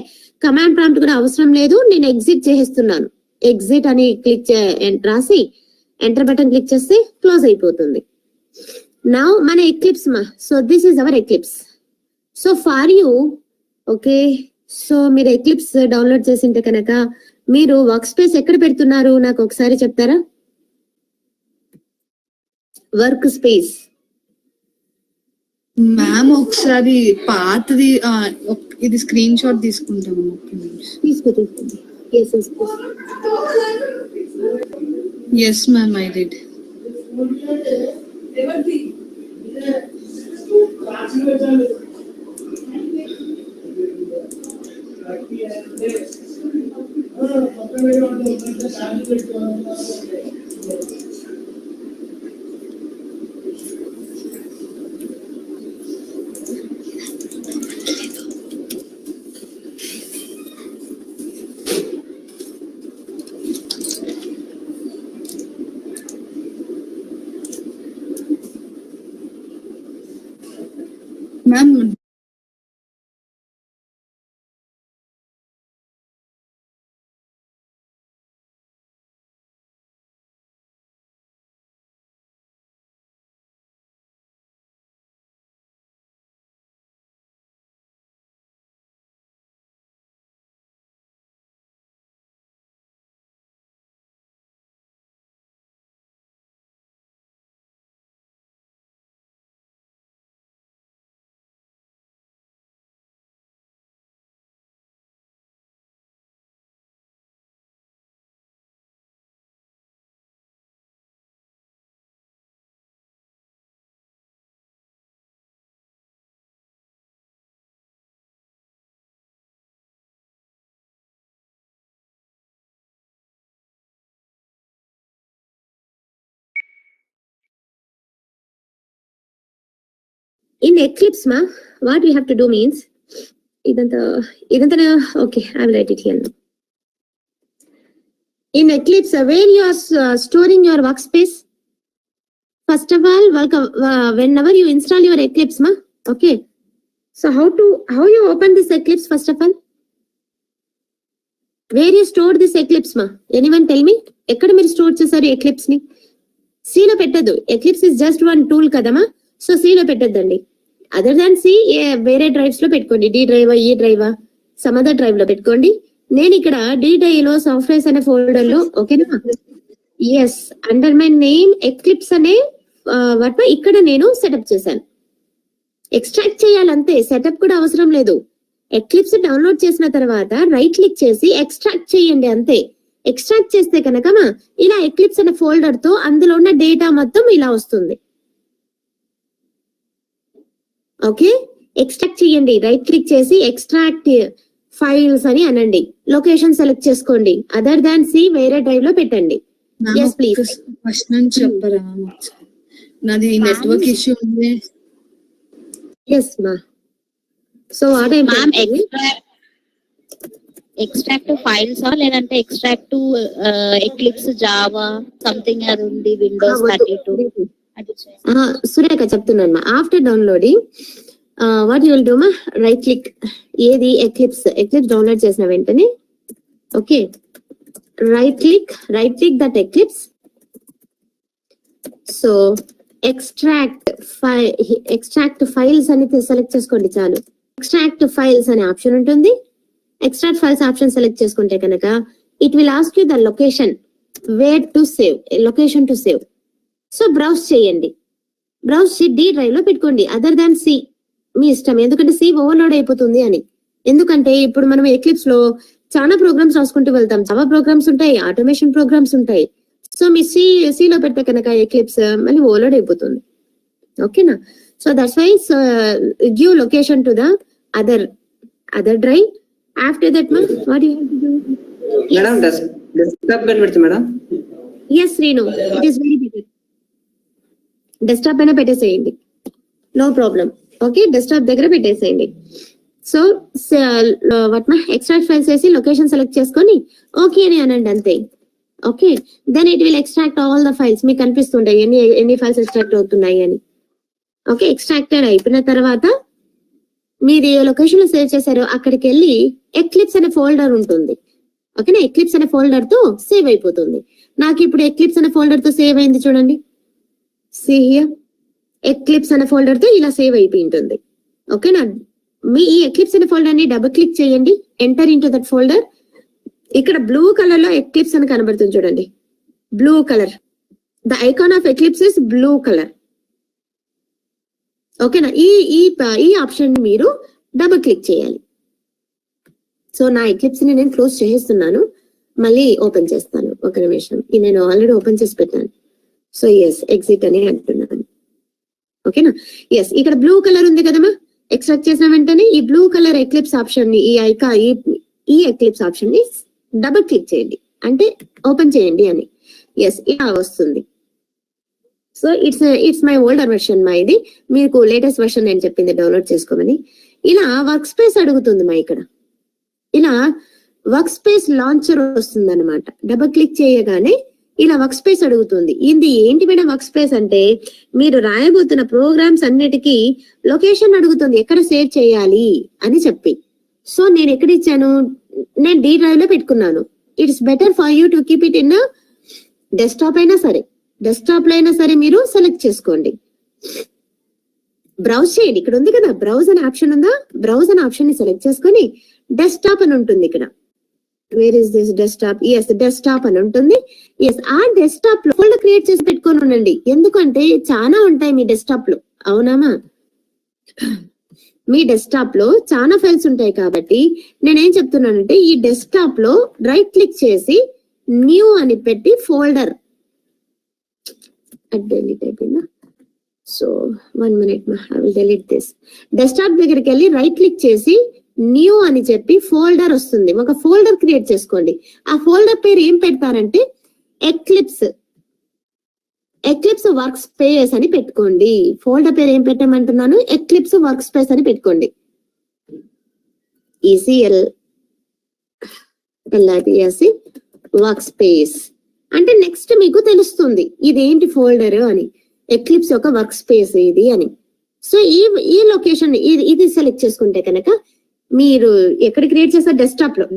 కమాండ్ ప్రాంప్ట్ కూడా అవసరం లేదు. నేను ఎగ్జిట్ చేసేస్తున్నాను. ఎగ్జిట్ అని క్లిక్ రాసి ఎంటర్ బటన్ క్లిక్ చేస్తే క్లోజ్ అయిపోతుంది. నౌ మన ఎక్లిప్స్ మా, so this is our Eclipse. So far you, okay, so మీరు ఎక్లిప్స్ డౌన్లోడ్ చేసింటే కనుక మీరు వర్క్ స్పేస్ ఎక్కడ పెడుతున్నారు నాకు ఒకసారి చెప్తారా? వర్క్ స్పేస్ మ్యామ్ ఒకసారి పాతది ఇది స్క్రీన్ షాట్ తీసుకుంటాము. తీసుకోండి. Yes ma'am, I did. Ma'am in Eclipse ma, what we have to do means idantha okay, I will write it here now. In Eclipse, where you are storing your workspace, first of all, whenever you install your Eclipse ma, okay, so how you open this Eclipse? First of all, where you store this Eclipse ma, anyone tell me? Ekkada meer store chesaru Eclipse ni? C lo pettadu. Eclipse is just one tool kadama, so C lo pettadandi. Other than C వేరే drives లో పెట్టుకోండి. D drive, E drive, some other drive లో పెట్టుకోండి. నేను ఇక్కడ D drive లో softwares అనే folder లో, ఓకేనా? Yes, under my name Eclipse అనే ఇక్కడ నేను సెటప్ చేశాను. ఎక్స్ట్రాక్ట్ చేయాలంతే, సెటప్ కూడా అవసరం లేదు. ఎక్లిప్స్ డౌన్లోడ్ చేసిన తర్వాత రైట్ క్లిక్ చేసి ఎక్స్ట్రాక్ట్ చేయండి అంతే. ఎక్స్ట్రాక్ట్ చేస్తే కనుక ఇలా ఎక్లిప్స్ అనే ఫోల్డర్ తో అందులో ఉన్న డేటా మొత్తం ఇలా వస్తుంది. ఓకే, ఎక్స్ట్రాక్ట్ చేయండి. రైట్ క్లిక్ చేసి ఎక్స్ట్రాక్ట్ ఫైల్స్ అని అనండి. లొకేషన్ సెలెక్ట్ చేసుకోండి. అదర్ దాన్ సి వేరే డ్రైవ్ లో పెట్టండి. Yes, please. ఫస్ట్ నుంచి చెప్పరా, నాది నెట్వర్క్ ఇష్యూ ఉంది. ఎస్ మా. సో అదే మ్యామ్ ఎక్స్ట్రాక్ట్ ఫైల్స్ లేదంటే ఎక్స్ట్రాక్ట్ ఎక్లిప్స్ జావా సంథింగ్ అది ఉంది విండోస్ 32 అది సురేఖ చెప్తున్నాను మా. After downloading what you will do మా, రైట్ క్లిక్ ఏది ఎక్లిప్స్ డౌన్లోడ్ చేసిన వెంటనే okay right click that eclipse. So extract files అని సెలెక్ట్ చేసుకోండి చాలు. ఎక్స్ట్రాక్ట్ ఫైల్స్ అనే ఆప్షన్ ఉంటుంది. ఎక్స్ట్రాక్ట్ ఫైల్స్ ఆప్షన్ సెలెక్ట్ చేసుకుంటే కనుక it will ask you the location where to save, location to save. So browse చేయండి. బ్రౌజ్ డి డ్రైవ్ లో పెట్టుకోండి. అదర్ దాన్ సి మీ ఇష్టం, ఎందుకంటే సి ఓవర్లోడ్ అయిపోతుంది అని. ఎందుకంటే ఇప్పుడు మనం ఎక్లిప్స్ లో చాలా ప్రోగ్రామ్స్ రాసుకుంటూ వెళ్తాం. జావా ప్రోగ్రామ్స్ ఉంటాయి, ఆటోమేషన్ ప్రోగ్రామ్స్ ఉంటాయి. సో మీ సిలో పెడితే కనుక ఎక్లిప్స్ మళ్ళీ ఓవర్లోడ్ అయిపోతుంది. ఓకేనా? So that's why give location to the other drive. After that what you have to do madam desktop పైన పెడతా madam. yes Reenu, it is very better. Desktop పైన పెట్టేసేయండి, నో ప్రాబ్లం. ఓకే, డెస్క్టాప్ దగ్గర పెట్టేసేయండి. So extract files వేసి location select చేసుకొని okay అని అనండి అంతే. Okay, then it will extract all the files. మీకు కనిపిస్తుంటాయి ఎన్ని ఫైల్స్ ఎక్స్ట్రాక్ట్ అవుతున్నాయి అని. ఓకే, ఎక్స్ట్రాక్టెడ్ అయిపోయిన తర్వాత మీరు ఏ లొకేషన్ లో సేవ్ చేశారో అక్కడికి వెళ్ళి ఎక్లిప్స్ అనే ఫోల్డర్ ఉంటుంది. ఓకేనా, ఎక్లిప్స్ అనే ఫోల్డర్ తో సేవ్ అయిపోతుంది. నాకు ఇప్పుడు ఎక్లిప్స్ అనే ఫోల్డర్ తో సేవ్ అయింది చూడండి. See here, ఎక్లిప్స్ అనే ఫోల్డర్ తో ఇలా సేవ్ అయిపోయి ఉంటుంది. ఓకేనా, మీ ఈ ఎక్లిప్స్ అనే ఫోల్డర్ ని డబుల్ క్లిక్ చేయండి, ఎంటర్ ఇంటూ దట్ ఫోల్డర్. ఇక్కడ బ్లూ కలర్ లో ఎక్లిప్స్ అని కనబడుతుంది చూడండి, blue colour. The icon of eclipse is blue colour. ఓకేనా, ఈ ఆప్షన్ మీరు డబుల్ క్లిక్ చేయాలి. సో నా ఎక్లిప్స్ ని నేను క్లోజ్ చేస్తున్నాను, మళ్ళీ ఓపెన్ చేస్తాను. ఒక నిమిషం, నేను ఆల్రెడీ ఓపెన్ చేసి పెట్టాను. సో ఎస్, ఎగ్జిట్ అని అంటున్నాను. ఓకేనా, ఎస్, ఇక్కడ బ్లూ కలర్ ఉంది కదమ్మా. ఎక్స్ట్రాక్ట్ చేసిన వెంటనే ఈ బ్లూ కలర్ ఎక్లిప్స్ ఆప్షన్ ని, ఈ ఎక్లిప్స్ ఆప్షన్ ని డబుల్ క్లిక్ చేయండి, అంటే ఓపెన్ చేయండి అని. ఎస్, ఇలా వస్తుంది. So it's my older version మా. ఇది మీకు లేటెస్ట్ వెర్షన్ నేను చెప్పింది డౌన్లోడ్ చేసుకోమని. ఇలా వర్క్ స్పేస్ అడుగుతుంది మా. ఇక్కడ ఇలా వర్క్ స్పేస్ లాంచర్ వస్తుంది అనమాట. డబుల్ క్లిక్ చేయగానే ఇలా వర్క్ స్పేస్ అడుగుతుంది. ఇది ఏంటి మేడం వర్క్ స్పేస్ అంటే, మీరు రాయబోతున్న ప్రోగ్రామ్స్ అన్నిటికీ లొకేషన్ అడుగుతుంది, ఎక్కడ సేవ్ చేయాలి అని చెప్పి. సో నేను ఎక్కడ ఇచ్చాను, నేను డి డ్రైవ్ లో పెట్టుకున్నాను. It's better for you to keep it in desktop అయినా సరే, డెస్క్టాప్ లో అయినా సరే మీరు సెలెక్ట్ చేసుకోండి. బ్రౌజ్ చేయండి. ఇక్కడ ఉంది కదా బ్రౌజ్ అనే ఆప్షన్ ఉందా, బ్రౌజ్ అనే ఆప్షన్ ని సెలెక్ట్ చేసుకొని డెస్క్టాప్ అని ఉంటుంది ఇక్కడ. Where is this desktop? Yes, desktop అని ఉంటుంది. ఎస్, ఆ డెస్క్టాప్ లో ఫోల్డర్ క్రియేట్ చేసి పెట్టుకొని ఉండండి. ఎందుకంటే చాలా ఉంటాయి మీ డెస్క్టాప్ లో, అవునామా? మీ డెస్క్టాప్ లో చాలా ఫైల్స్ ఉంటాయి కాబట్టి నేనేం చెప్తున్నానంటే, ఈ డెస్క్టాప్ లో రైట్ క్లిక్ చేసి న్యూ అని పెట్టి ఫోల్డర్ డిలీట్ అయిపోయిందా? సో 1 minute మా, I will delete this. Desktop దగ్గరికి వెళ్ళి రైట్ క్లిక్ చేసి న్యూ అని చెప్పి ఫోల్డర్ వస్తుంది. ఒక ఫోల్డర్ క్రియేట్ చేసుకోండి. ఆ ఫోల్డర్ పేరు ఏం పెడతారంటే ఎక్లిప్స్ వర్క్ స్పేస్ అని పెట్టుకోండి. ఫోల్డర్ పేరు ఏం పెట్టమంటున్నాను, ఎక్లిప్స్ వర్క్ స్పేస్ అని పెట్టుకోండి. ECL వర్క్ స్పేస్ అంటే నెక్స్ట్ మీకు తెలుస్తుంది ఇదేంటి ఫోల్డర్ అని, ఎక్లిప్స్ యొక్క వర్క్ స్పేస్ ఇది అని. సో ఈ లొకేషన్ ఇది సెలెక్ట్ చేసుకుంటే కనుక మీరు ఎక్కడ క్రియేట్ చేస్తారు,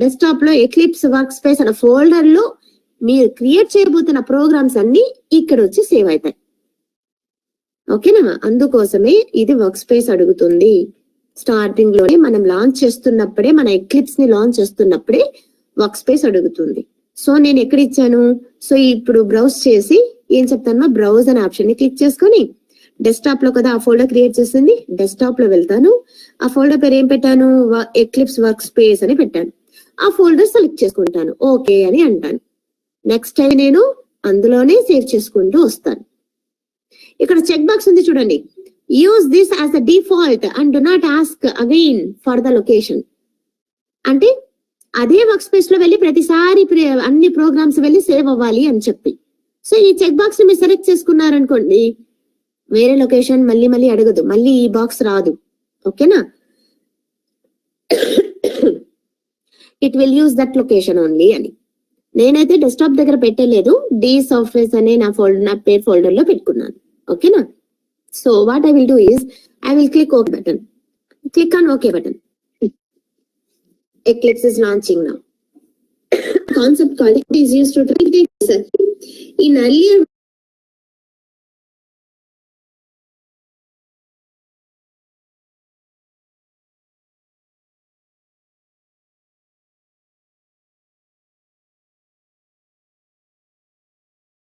డెస్క్టాప్ లో ఎక్లిప్స్ వర్క్ స్పేస్ అనే ఫోల్డర్ లో మీరు క్రియేట్ చేయబోతున్న ప్రోగ్రామ్స్ అన్ని ఇక్కడ వచ్చి సేవ్ అవుతాయి. ఓకేనా, అందుకోసమే ఇది వర్క్ స్పేస్ అడుగుతుంది. స్టార్టింగ్ లోనే మనం లాంచ్ చేస్తున్నప్పుడే, మన ఎక్లిప్స్ ని లాంచ్ చేస్తున్నప్పుడే వర్క్ స్పేస్ అడుగుతుంది. సో నేను ఎక్కడ ఇచ్చాను, సో ఇప్పుడు బ్రౌజ్ చేసి ఏం చెప్తాను, బ్రౌజ్ అనే ఆప్షన్ ని క్లిక్ చేసుకొని డెస్క్టాప్ లో కదా ఆ ఫోల్డర్ క్రియేట్ చేసింది, డెస్క్టాప్ లో వెళ్తాను. ఆ ఫోల్డర్ పేరు ఏం పెట్టాను, ఎక్లిప్స్ వర్క్ స్పేస్ అని పెట్టాను. ఆ ఫోల్డర్ సెలెక్ట్ చేసుకుంటాను, ఓకే అని అంటాను. నెక్స్ట్ టైం నేను అందులోనే సేవ్ చేసుకుంటూ వస్తాను. ఇక్కడ చెక్ బాక్స్ ఉంది చూడండి, use this as the default and do not ask again for the location. అంటే అదే వర్క్ స్పేస్ లో వెళ్ళి ప్రతిసారి అన్ని ప్రోగ్రామ్స్ వెళ్ళి సేవ్ అవ్వాలి అని చెప్పి. సో ఈ చెక్ బాక్స్ మీరు సెలెక్ట్ చేసుకున్నారనుకోండి, వేరే లొకేషన్ మళ్ళీ మళ్ళీ అడగదు, మళ్ళీ ఈ బాక్స్ రాదు. ఓకేనా, it will use that location only అని. నేనైతే డెస్క్టాప్ దగ్గర పెట్టలేదు, డి సాఫ్ట్వేర్స్ అనే నా పేరు ఫోల్డర్ లో పెట్టుకున్నాను. ఓకేనా, so what I will do is I will click okay button, click on okay button. Eclipse is launching now. Concept called it is used to track data. In earlier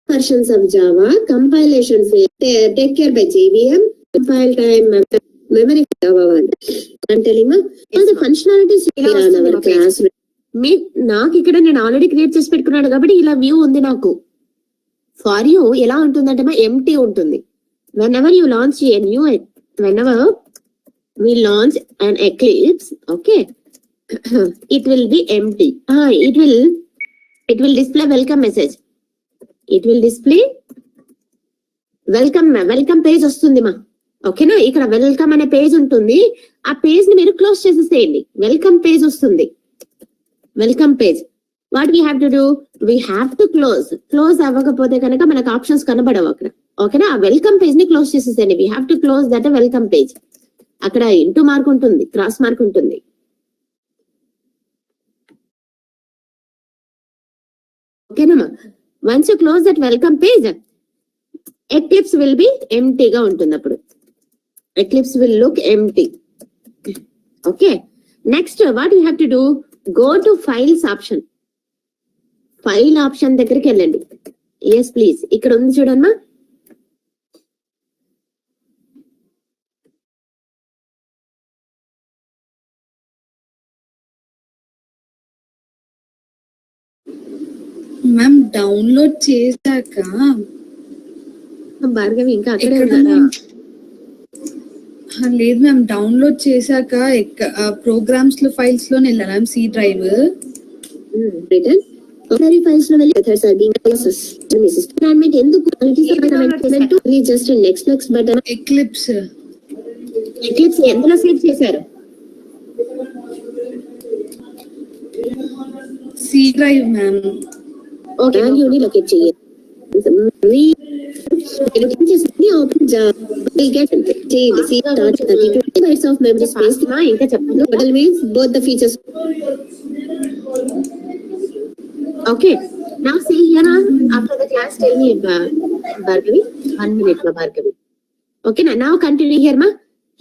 versions of Java, compilation phase, take care by JVM, compile time, memory Java one. I'm telling you, all the functionalities here on our class. నాకు ఇక్కడ నేను already create చేసి పెట్టుకున్నాను కాబట్టి ఇలా view ఉంది నాకు. For you ఎలా ఉంటుందంటే ఎంటీ ఉంటుంది. whenever you launch a new, whenever we launch an Eclipse, okay, it will be empty. It will display welcome message. It will display welcome page వస్తుంది మా. ఓకేనా, ఇక్కడ వెల్కమ్ అనే పేజ్ ఉంటుంది, ఆ పేజ్ ని మీరు క్లోజ్ చేసేసేయండి. వెల్కమ్ పేజ్ వస్తుంది, welcome page. What we have to do, we have to close అవ్వకపోతే కనుక మనకు ఆప్షన్స్ కనబడవు అక్కడ. ఓకేనా, ఆ వెల్కమ్ పేజ్ ని క్లోజ్ చేసేసేయండి. We have to close that welcome page. అక్కడ ఇంటూ మార్క్ ఉంటుంది, క్రాస్ మార్క్ ఉంటుంది. ఓకేనమ్మా, once you close that welcome page, Eclipse will be empty గా ఉంటుంది. అప్పుడు Eclipse will look empty. Okay, next what you have to do, go to files option. File option దగ్గరికి వెళ్ళండి. Yes please, ఇక్కడ ఉంది చూడమ్మా. మ్యామ్ డౌన్లోడ్ చేశాక భార్గవి ఇంకా అక్కడే ఉన్నారా? లేదు మ్యామ్, డౌన్లోడ్ చేశాక ప్రోగ్రామ్స్ లో ఫైల్స్ లో వెళ్ళాను మ్యామ్, సి డ్రైవ్. ఫైల్స్ లో వెళ్ళి మెథడ్స్ ఆర్ బీయింగ్ ప్రాసెస్. మీ సిస్టమ్ అడ్మిట్ ఎందుకు జస్ట్ నెక్స్ట్ బటన్. ఎక్లిప్స్ ఎందులో సేవ్ చేశారు? C drive ma'am. Okay, locate చేయాలి. ఇంకా చెప్పండి both the features. Okay, now see here after the class tell me Bhargavi, 1 minute ma Bhargavi. Okay, now continue here ma.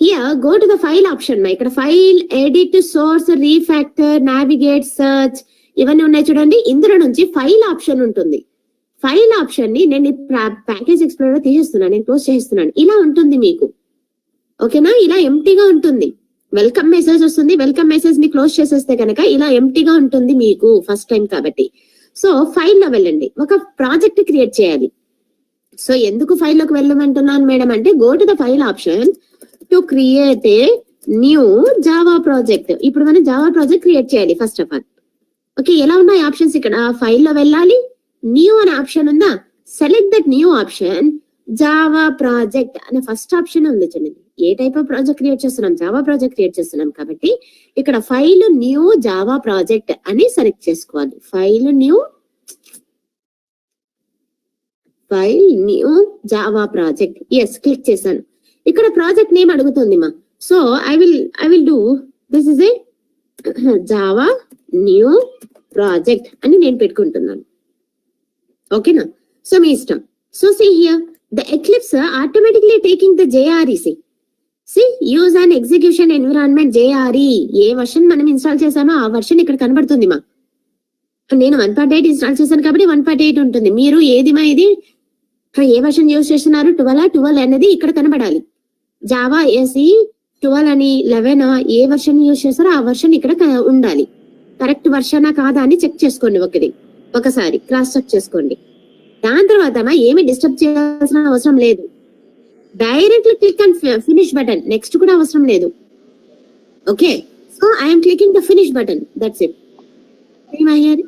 Here go to the file option ma. Ikkada file, edit, source, refactor, navigate, search ఇవన్నీ ఉన్నాయి చూడండి. ఇందులో నుంచి file option ఉంటుంది. File option ని నేను package explorer తీసేస్తున్నాను, నేను క్లోజ్ చేస్తున్నాను. ఇలా ఉంటుంది మీకు. ఓకేనా, ఇలా ఎంటీగా ఉంటుంది. వెల్కమ్ మెసేజ్ వస్తుంది, వెల్కమ్ మెసేజ్ ని క్లోజ్ చేసేస్తే కనుక ఇలా ఎంటీగా ఉంటుంది మీకు ఫస్ట్ టైం కాబట్టి. సో ఫైల్ లో వెళ్ళండి, ఒక ప్రాజెక్ట్ క్రియేట్ చేయాలి. సో ఎందుకు ఫైల్ లోకి వెళ్ళమంటున్నాను మేడం అంటే, go to the file option to create a new Java project. ఇప్పుడు మనం జావా ప్రాజెక్ట్ క్రియేట్ చేయాలి ఫస్ట్ ఆఫ్ ఆల్. ఓకే, ఎలా ఉన్నాయి ఆప్షన్స్? ఇక్కడ ఫైల్ లో వెళ్ళాలి, న్యూ అనే ఆప్షన్ ఉందా, select that new option, Java project అనే ఫస్ట్ ఆప్షన్ ఉంది. చూడండి, ఏ టైప్ ఆఫ్ ప్రాజెక్ట్ క్రియేట్ చేస్తున్నాం, జావా ప్రాజెక్ట్ క్రియేట్ చేస్తున్నాం కాబట్టి ఇక్కడ ఫైల్ న్యూ జావా ప్రాజెక్ట్ అని సెలెక్ట్ చేసుకోవాలి. File new Java project. Yes, click చేశాను. ఇక్కడ ప్రాజెక్ట్ నేమ్ అడుగుతుంది మా. So I will do this is a Java new project అని నేను పెట్టుకుంటున్నాను. ఓకేనా, సో మీ ఇష్టం. So see here the Eclipse automatically taking the JRE. See, use an execution environment JRE. A version మనం ఇన్స్టాల్ చేసామో ఆ వర్షన్ ఇక్కడ కనబడుతుంది మా. నేను 1.8 ఇన్స్టాల్ చేశాను కాబట్టి 1.8 ఉంటుంది. మీరు ఏది మా ఇది ఏ వర్షన్ యూజ్ చేస్తున్నారు? 12 అనేది ఇక్కడ కనబడాలి. జావా ఎస్ఈ 12 అని 11 ఏ వర్షన్ యూజ్ చేస్తారో ఆ వర్షన్ ఇక్కడ ఉండాలి. కరెక్ట్ వర్షనా కాదా అని చెక్ చేసుకోండి. ఒకసారి క్రాస్ చెక్ చేసుకోండి. దాని తర్వాత ఏమి డిస్టర్బ్ చేయాల్సిన అవసరం లేదు. Directly click and finish button. Next కూడా అవసరం లేదు. Okay, so I'm clicking the finish button. That's it.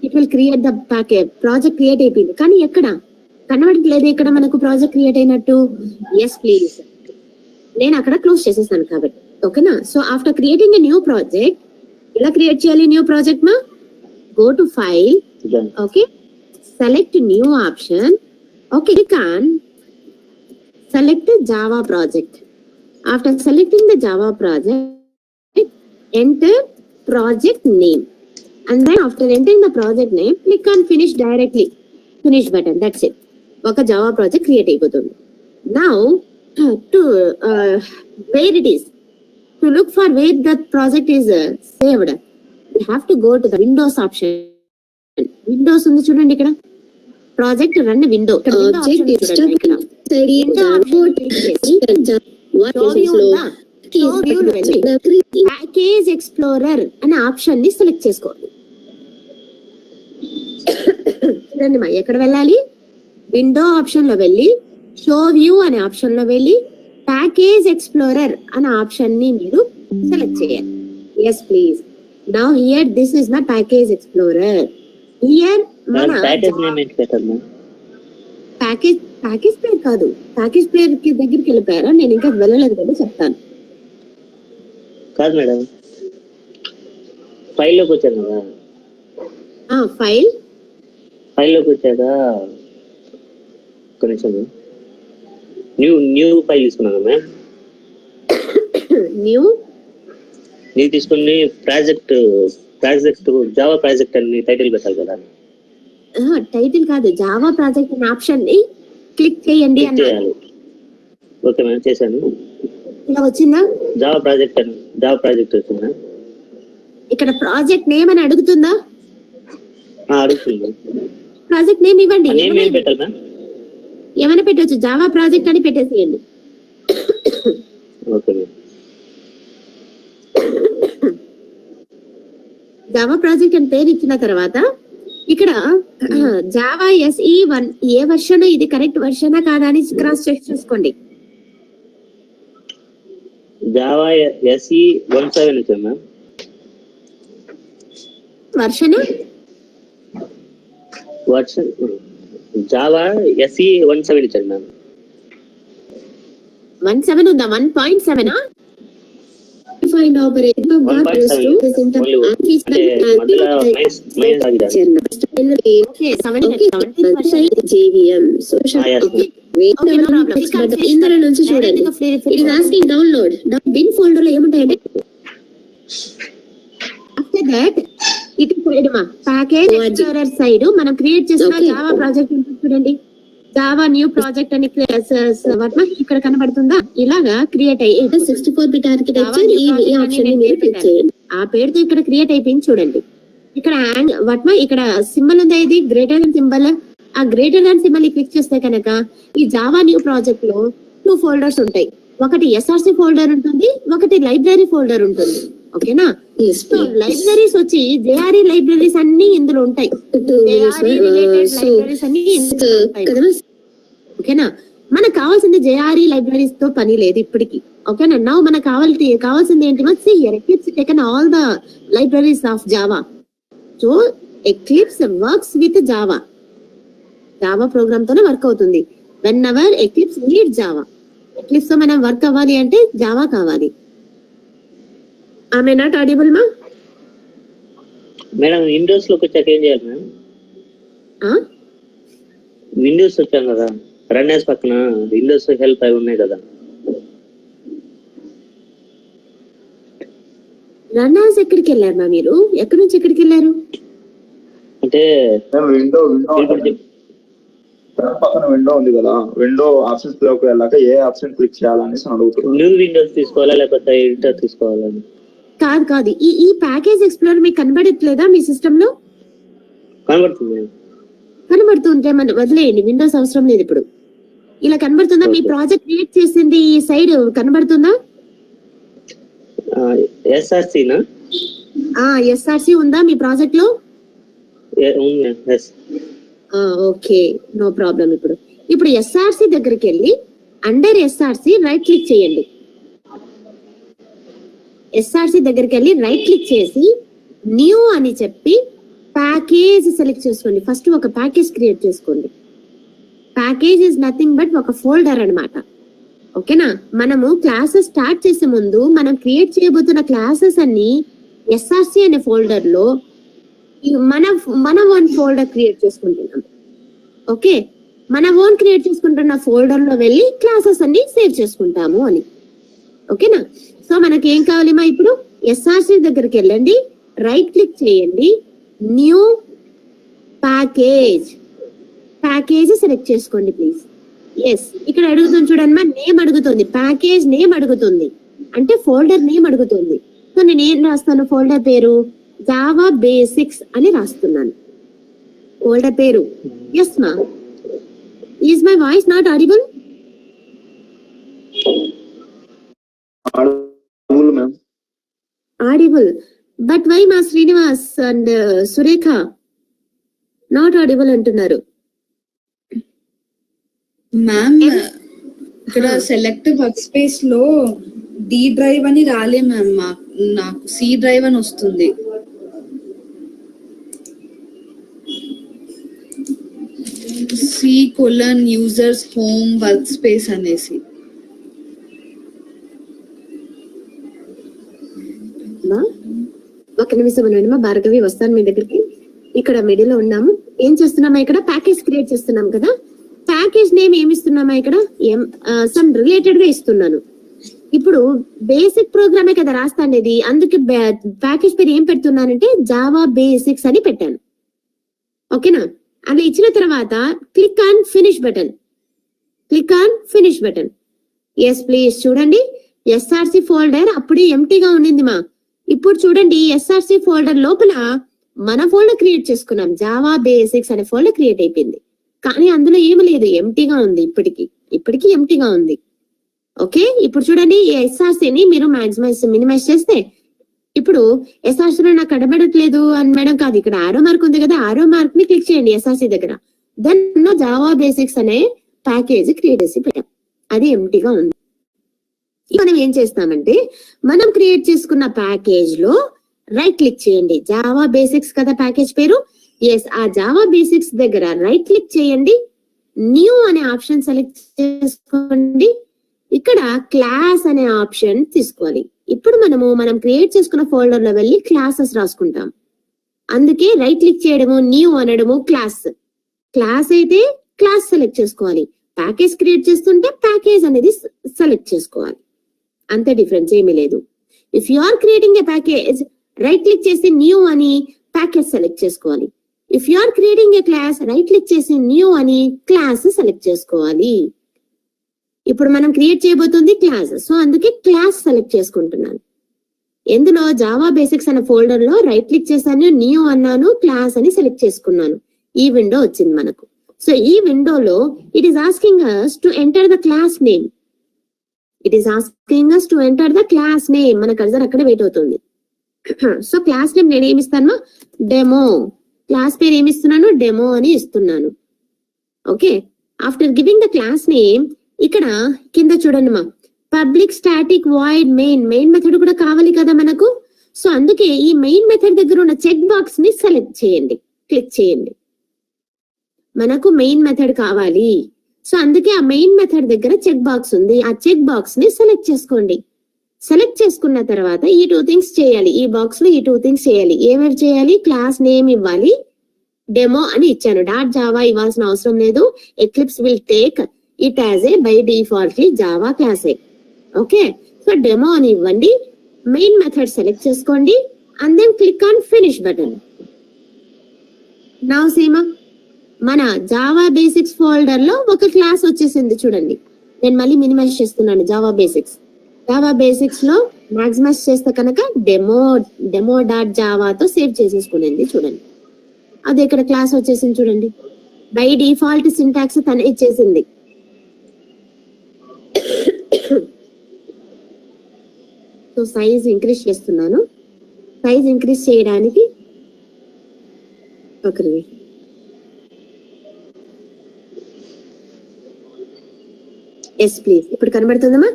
It will create the package. Project create అయిపోయింది, కానీ ఎక్కడ కనబడట్లేదు ఇక్కడ మనకు ప్రాజెక్ట్ క్రియేట్ అయినట్టు. ఎస్ ప్లీజ్, నేను అక్కడ క్లోజ్ చేసేసాను కాబట్టి. ఓకేనా? So after creating a new project, ఎలా క్రియేట్ చేయాలి న్యూ ప్రాజెక్ట్ మా? Go to file. Okay, select new option. Okay, click on select Java project. After selecting the Java project, enter project name, and then after entering the project name, click on finish directly. Finish button. That's it. Okay, Java project create అయిపోతుంది. Now to where it is, to look for where the project is saved, you have to go to the Windows option. Windows ఉంది చూడండి, ఇక్కడ project run window. Package explorer అనే option ని select చేసుకోండి. చూడండి మా, ఎక్కడ వెళ్ళాలి? విండో ఆప్షన్ లో వెళ్ళి, షో వ్యూ అనే ఆప్షన్ లో వెళ్ళి, ప్యాకేజ్ ఎక్స్ప్లోరర్ అనే ఆప్షన్ ని మీరు సెలెక్ట్ చేయాలి. Yes please. Now here this is my package explorer. Here మన ప్యాకేజ్ ప్లేయర్ కాదు, ప్యాకేజ్ ప్లేయర్ కి దగ్గరికి వెళ్ళిపోయారా? నేను ఇంకా వెళ్ళలేదు కదా, చెప్తాను. కాదు మేడం, ఫైల్ లోకి వచ్చాను కదా. ఫైల్ లోకి వచ్చాక కొంచెం న్యూ ఫైల్ తీసుకున్నాను మ్యామ్. న్యూ తీసుకుని ప్రాజెక్ట్ జావా ప్రాజెక్ట్ అని టైటిల్ పెట్టాలి కదా. టైటిల్ కాదు, జావా ప్రాజెక్ట్ అనే ఆప్షన్ ని క్లిక్ చేయండి అన్నారు. ఓకే మ్యామ్, చేశాను. ఇలా వచ్చిందా? జావా ప్రాజెక్ట్ వచ్చిందా? ఇక్కడ ప్రాజెక్ట్ నేమ్ అని అడుగుతుందా? అడుగుతుంది. ప్రాజెక్ట్ నేమ్ ఇవ్వండి. ఏం పెట్టాలి మ్యామ్? ఏమైనా పెట్టవచ్చు, జావా ప్రాజెక్ట్ అని పెట్టేసేయండి. Okay ma'am. జావా ప్రాజెక్ట్ అని పేరు ఇచ్చిన తర్వాత ఇక్కడ జావా ఎస్ఈ 1 ఏ వర్షన్, ఇది కరెక్ట్ వర్షనా కాదా అని క్రాస్ చెక్ చేసుకోండి. జావా ఎస్ఈ 17 వచ్చింది మ్యామ్. వర్షన్ జావా ఎస్ఈ 17 ఇచ్చారు మ్యామ్. 17 ఉందా? 1.7 find operator what is to this interface. Okay, 70% JVM social. Okay, no problem. ఇందులో నుంచి చూడండి, it is asking download. bin folder లో ఏముంటాయంటే, after that ఇటు సైడ్ మా ప్యాకేజ్ ఎక్స్ప్లోరర్ సైడ్ మనం క్రియేట్ చేసిన జావా ప్రాజెక్ట్ ఉంటుంది చూడండి. జావా న్యూ ప్రాజెక్ట్ అని ఇక్కడ కనబడుతుందా? ఇలాగా క్రియేట్ అయ్యి 64-bit ఆర్కిటెక్చర్ ఈ ఆప్షన్ ని మీరు క్లిక్ చేయండి. ఆ పేరుతో ఇక్కడ క్రియేట్ అయిపోయింది చూడండి. ఇక్కడ ఇక్కడ సింబల్ ఉంది, ఇది గ్రేటర్ దాన్ సింబల్. ఆ గ్రేటర్ దాన్ సింబల్ ని క్లిక్ చేస్తే కనుక ఈ జావా న్యూ ప్రాజెక్ట్ లో 2 ఫోల్డర్స్ ఉంటాయి. ఒకటి ఎస్ఆర్సి ఫోల్డర్ ఉంటుంది, ఒకటి లైబ్రరీ ఫోల్డర్ ఉంటుంది. ఓకేనా? లైబ్రరీస్ వచ్చి జేఆర్ఈ లైబ్రరీస్ అన్ని ఇందులో ఉంటాయి. ఓకేనా? మనకు కావాల్సింది జేఆర్ఈ లైబ్రరీస్ తో పని లేదు ఇప్పటికి. ఓకేనా? నౌ మనకు కావాల్సింది ఏంటి? Eclipse taken all the libraries of Java. So eclipse works with Java. Java programme తోనే వర్క్ అవుతుంది. When ever eclipse need Java. Eclipse తో మనం వర్క్ అవ్వాలి అంటే జావా కావాలి. ఆమె నాట్ ఆడిబుల్ మా? మేడం విండోస్ లోకి వచ్చాక ఏం చేయాలి మేడం? విండోస్ వచ్చాం కదా, రన్ యాస్ పక్కన విండోస్ హెల్ప్ అవి ఉన్నాయి కదా. రన్ యాస్ ఎక్కడికి వెళ్ళారు మా మీరు? ఎక్కడి నుంచి ఎక్కడికి వెళ్ళారు? అంటే విండో పక్కన విండో ఉంది కదా, విండో ఆప్షన్స్ లోకి వెళ్ళాక ఏ ఆప్షన్ క్లిక్ చేయాలనేసి అడుగుతున్నాను. న్యూ విండోస్ తీసుకోవాలా లేకపోతే ఎడిటర్ తీసుకోవాలని? కాదు, ఈ ప్యాకేజ్ ఎక్స్ప్లోరర్ మీకు కనబడట్లేదా మీ సిస్టమ్ లో? కనబడుతుంది. కనబడుతుంటే మనం వదిలేయండి, విండోస్ అవసరం లేదు ఇప్పుడు. ఇలా కనబడుతుందా? మీ Okay. ప్రాజెక్ట్ క్రియేట్ చేసింది ఈ సైడ్ కనబడుతుందా? ఎస్ఆర్సీనా? ఎస్ఆర్సి ఉందా మీ ప్రాజెక్ట్ లో? ఎస్. Okay, no problem. ఇప్పుడు ఎస్ఆర్సి దగ్గరికి వెళ్ళి అండర్ ఎస్ఆర్సి రైట్ క్లిక్ చేయండి. ఎస్ఆర్సి దగ్గరికి వెళ్ళి రైట్ క్లిక్ చేసి న్యూ అని చెప్పి ప్యాకేజ్ సెలెక్ట్ చేసుకోండి. ఫస్ట్ ఒక ప్యాకేజ్ క్రియేట్ చేసుకోండి. ప్యాకేజ్ ఇస్ నథింగ్ బట్ ఒక ఫోల్డర్ అన్నమాట. ఓకేనా? మనము క్లాసెస్ స్టార్ట్ చేసే ముందు మనం క్రియేట్ చేయబోతున్న క్లాసెస్ అన్ని ఎస్ఆర్సి అనే ఫోల్డర్ లో మన ఓన్ ఫోల్డర్ క్రియేట్ చేసుకుంటున్నాం. ఓకే, మన ఓన్ క్రియేట్ చేసుకుంటున్న ఫోల్డర్ లో వెళ్ళి క్లాసెస్ అన్ని సేవ్ చేసుకుంటాము అని. ఓకేనా? సో మనకి ఏం కావాలి మా? ఇప్పుడు ఎస్ఆర్సి దగ్గరికి వెళ్ళండి, రైట్ క్లిక్ చేయండి, న్యూ ప్యాకేజ్ సెలెక్ట్ చేసుకోండి ప్లీజ్. ఎస్, ఇక్కడ అడుగుతుంది చూడండి మా, నేమ్ అడుగుతుంది, ప్యాకేజ్ నేమ్ అడుగుతుంది, అంటే ఫోల్డర్ నేమ్ అడుగుతుంది. సో నేను ఏం రాస్తాను? ఫోల్డర్ పేరు జావా బేసిక్స్ అని రాస్తున్నాను. ఫోల్డర్ పేరు. ఎస్ మా, is my voice not audible? Audible, but why ma Srinivas and Surekha not audible అంటున్నారు? మ్యామ్ ఇక్కడ సెలెక్ట్ వర్క్ స్పేస్ లో డి డ్రైవ్ అని రాలే మ్యామ్, నాకు సి డ్రైవ్ అని వస్తుంది. C:users home workspace అనేసి. ఒక నిమిషం ఉండండి మా, భార్గవి వస్తాను మీ దగ్గరికి. ఇక్కడ మిడిల్ లో ఉన్నాము. ఏం చేస్తున్నామా? ఇక్కడ ప్యాకేజ్ క్రియేట్ చేస్తున్నాం కదా. ప్యాకేజ్ నేమ్ ఏమి ఇస్తున్నామా? ఇక్కడ సమ్ రిలేటెడ్ గా ఇస్తున్నాను. ఇప్పుడు బేసిక్ ప్రోగ్రామే కదా రాస్తానేది, అందుకే ప్యాకేజ్ పేరు ఏం పెడుతున్నానంటే జావా బేసిక్స్ అని పెట్టాను. ఓకేనా? అలా ఇచ్చిన తర్వాత click on finish button. Yes please చూడండి, ఎస్ఆర్సి ఫోల్డర్ అప్పుడే ఎంటీగా ఉండింది మా. ఇప్పుడు చూడండి, ఎస్ఆర్సి ఫోల్డర్ లోపల మన ఫోల్డర్ క్రియేట్ చేసుకున్నాం, జావా బేసిక్స్ అనే ఫోల్డర్ క్రియేట్ అయిపోయింది. కానీ అందులో ఏమి లేదు, ఎంటీగా ఉంది. ఇప్పటికీ ఎంటీగా ఉంది. ఓకే, ఇప్పుడు చూడండి, ఈ ఎస్ఆర్సిని మీరు మినిమైజ్ చేస్తే ఇప్పుడు ఎస్ఆర్సీలో నాకు కనబడట్లేదు అని మేడం కాదు, ఇక్కడ ఆరో మార్క్ ఉంది కదా, ఆరో మార్క్ ని క్లిక్ చేయండి ఎస్ఆర్సి దగ్గర. దెన్ జావా బేసిక్స్ అనే ప్యాకేజ్ క్రియేట్ చేసి పెట్టాం, అది ఎంటీగా ఉంది. మనం ఏం చేస్తామంటే మనం క్రియేట్ చేసుకున్న ప్యాకేజ్ లో రైట్ క్లిక్ చేయండి. జావా బేసిక్స్ కదా ప్యాకేజ్ పేరు. ఎస్, ఆ జావా బేసిక్స్ దగ్గర రైట్ క్లిక్ చేయండి, న్యూ అనే ఆప్షన్ సెలెక్ట్ చేసుకోండి. ఇక్కడ క్లాస్ అనే ఆప్షన్ తీసుకోవాలి. ఇప్పుడు మనం క్రియేట్ చేసుకున్న ఫోల్డర్ లో వెళ్ళి క్లాసెస్ రాసుకుంటాం. అందుకే రైట్ క్లిక్ చేయడము, న్యూ అనడము, క్లాస్ అయితే క్లాస్ సెలెక్ట్ చేసుకోవాలి. ప్యాకేజ్ క్రియేట్ చేస్తుంటే ప్యాకేజ్ అనేది సెలెక్ట్ చేసుకోవాలి. అంత డిఫరెన్స్ ఏమీ లేదు. If you are creating a package, right click చేసి న్యూ అని ప్యాకేజ్ సెలెక్ట్ చేసుకోవాలి. If you are creating a class, right click చేసి న్యూ అని క్లాస్ సెలెక్ట్ చేసుకోవాలి. ఇప్పుడు మనం క్రియేట్ చేయబోతుంది క్లాస్, సో అందుకే క్లాస్ సెలెక్ట్ చేసుకుంటున్నాను. ఎందులో జావా బేసిక్స్ అనే ఫోల్డర్ లో రైట్ క్లిక్ చేశాను, న్యూ అన్నాను, క్లాస్ అని సెలెక్ట్ చేసుకున్నాను. ఈ విండో వచ్చింది మనకు. సో ఈ విండోలో it is asking us to enter the class name. మన కర్సర్ అక్కడ వెయిట్ అవుతుంది. సో క్లాస్ నేమ్ నేను ఏమిస్తాను? డెమో. క్లాస్ పేరు ఏమిస్తున్నాను? డెమో అని ఇస్తున్నాను. Okay, after giving the class name ఇక్కడ కింద చూడండి మా, public static void main method కూడా కావాలి కదా మనకు. సో అందుకే ఈ మెయిన్ మెథడ్ దగ్గర ఉన్న చెక్ బాక్స్ ని సెలెక్ట్ చేయండి, క్లిక్ చేయండి. మనకు మెయిన్ మెథడ్ కావాలి. సో అందుకే ఆ మెయిన్ మెథడ్ దగ్గర చెక్ బాక్స్ ఉంది, ఆ చెక్ బాక్స్ ని సెలెక్ట్ చేసుకోండి. సెలెక్ట్ చేసుకున్న తర్వాత ఈ 2 థింగ్స్ చేయాలి. ఈ బాక్స్ లో ఈ 2 థింగ్స్ చేయాలి. ఏమేమి చేయాలి? క్లాస్ నేమ్ ఇవ్వాలి, డెమో అని ఇచ్చాను. .java ఇవ్వాల్సిన అవసరం లేదు. Eclipse will take it as a by defaultly Java క్లాసే. ఓకే, సో డెమో అని ఇవ్వండి, మెయిన్ మెథడ్ సెలెక్ట్ చేసుకోండి, and then click on finish button. Now Seema, మన జావా బేసిక్స్ ఫోల్డర్ లో ఒక క్లాస్ వచ్చేసింది చూడండి. నేను మళ్ళీ మినిమైజ్ చేస్తున్నాను. జావా బేసిక్స్ లో మాక్సిమైజ్ చేస్తే కనుక demo.java తో సేవ్ చేసేసుకునేది చూడండి. అది ఇక్కడ క్లాస్ వచ్చేసింది చూడండి. బై డిఫాల్ట్ సింటాక్స్ తనే ఇచ్చేసింది. సో సైజ్ ఇంక్రీజ్ చేస్తున్నాను. సైజ్ ఇంక్రీజ్ చేయడానికి ఒక నిమిషం. ఎస్ ప్లీజ్, ఇప్పుడు కనబడుతుందమ్మా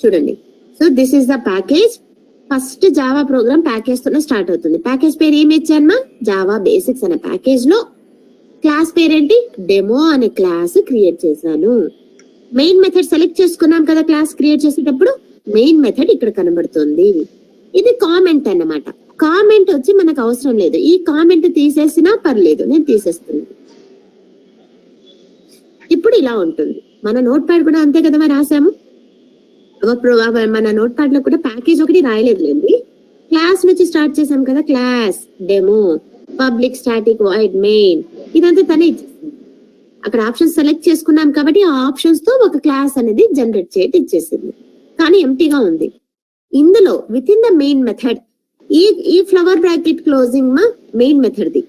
చూడండి. So this is the package. First Java programme package తోనే స్టార్ట్ అవుతుంది. ప్యాకేజ్ పేరు ఏమి ఇచ్చానమ్మా? జావా బేసిక్స్ అనే ప్యాకేజ్ లో క్లాస్ పేరేంటి? డెమో అనే క్లాస్ క్రియేట్ చేశాను. మెయిన్ మెథడ్ సెలెక్ట్ చేసుకున్నాం కదా క్లాస్ క్రియేట్ చేసేటప్పుడు. మెయిన్ మెథడ్ ఇక్కడ కనబడుతుంది. ఇది కామెంట్ అన్నమాట. కామెంట్ వచ్చి మనకు అవసరం లేదు. ఈ కామెంట్ తీసేసినా పర్లేదు, నేను తీసేస్తున్నాను. ఇప్పుడు ఇలా ఉంటుంది. మన నోట్ ప్యాడ్ కూడా అంతే కదా రాసాము. మన నోట్ ప్యాడ్ లో కూడా ప్యాకేజ్ ఒకటి రాయలేదులేండి. క్లాస్ నుంచి స్టార్ట్ చేసాం కదా, class demo public static void main, ఇదంతా తనే ఇచ్చేసింది. అక్కడ ఆప్షన్స్ సెలెక్ట్ చేసుకున్నాం కాబట్టి ఆ ఆప్షన్స్ తో ఒక క్లాస్ అనేది జనరేట్ చేయడం ఇచ్చేసింది. కానీ ఎంటీగా ఉంది. ఇందులో with in the main method ఈ ఫ్లవర్ బ్రాకెట్ క్లోజింగ్ మా మెయిన్ మెథడ్ ది,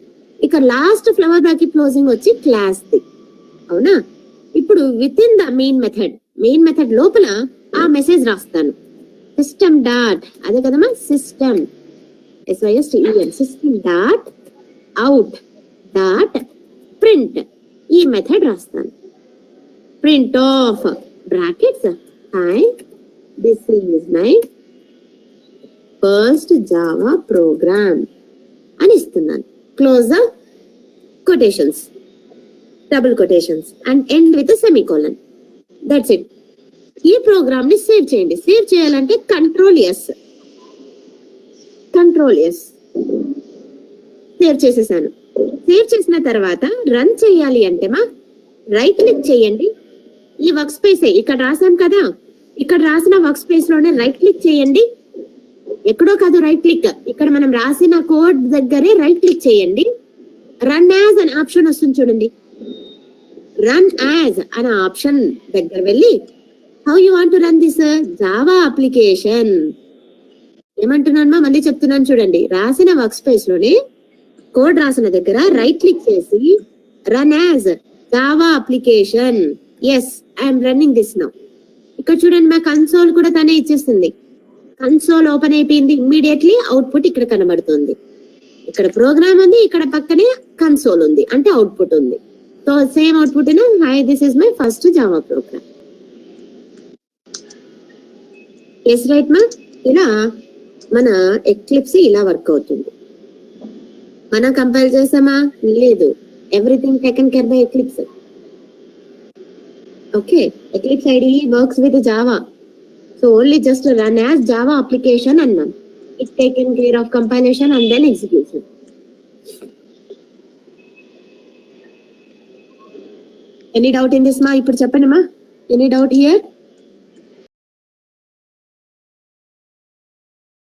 ఇక లాస్ట్ ఫ్లవర్ బ్రాకెట్ క్లోజింగ్ వచ్చి క్లాస్ ది. అవునా? ఇప్పుడు with in the main method లోపల ఆ మెసేజ్ రాస్తాను. సిస్టమ్ డాట్, అదే కదమ్మా system SYSTEM, system dot out dot print, ఈ మెథడ్ రాస్తాను. Print of brackets hi this is my first Java program అని ఇస్తున్నాను. Close the quotations, double quotations and end with semicolon. That's it. ఈ programme ని save చేయండి. Save చేయాలంటే control yes save చేసేసాను. Save చేసిన తర్వాత రన్ చేయాలి అంటే మా రైట్ క్లిక్ చేయండి. ఈ వర్క్ స్పేస్ ఇక్కడ రాసాం కదా, ఇక్కడ రాసిన వర్క్ స్పేస్ లోనే రైట్ క్లిక్ చేయండి. ఎక్కడో కాదు రైట్ క్లిక్, ఇక్కడ మనం రాసిన కోడ్ దగ్గరే రైట్ క్లిక్ చేయండి. రన్ యాజ్ అనే ఆప్షన్ వస్తుంది చూడండి. రన్ యాజ్ అనే ఆప్షన్ దగ్గర వెళ్ళి how you want to run this Java application ఏమంటున్నాను మళ్ళీ చెప్తున్నాను చూడండి. రాసిన వర్క్ స్పేస్ లోనే కోడ్ రాసిన దగ్గర రైట్ క్లిక్ చేసి run as Java application. Yes I'm running this now. ఇక్కడ చూడండి మా కన్సోల్ కూడా తనే ఇచ్చేస్తుంది. కన్సోల్ ఓపెన్ అయిపోయింది. ఇమ్మీడియట్లీ అవుట్పుట్ ఇక్కడ కనబడుతుంది. ఇక్కడ ప్రోగ్రామ్ ఉంది, ఇక్కడ పక్కనే కన్సోల్ ఉంది, అంటే అవుట్పుట్ ఉంది. So same output hi this is my first Java program. Yes right మా. ఇలా మన ఎక్లిప్స్ ఇలా వర్క్ అవుతుంది. మనం కంపైల్ చేసామా? లేదు. Everything taken care by Eclipse. Okay, Eclipse IDE works with Java. So only just run as Java application అన్నాం. It taken care of compilation and then execution. Any doubt in this మా? ఇప్పుడు చెప్పండి మా. Any doubt here?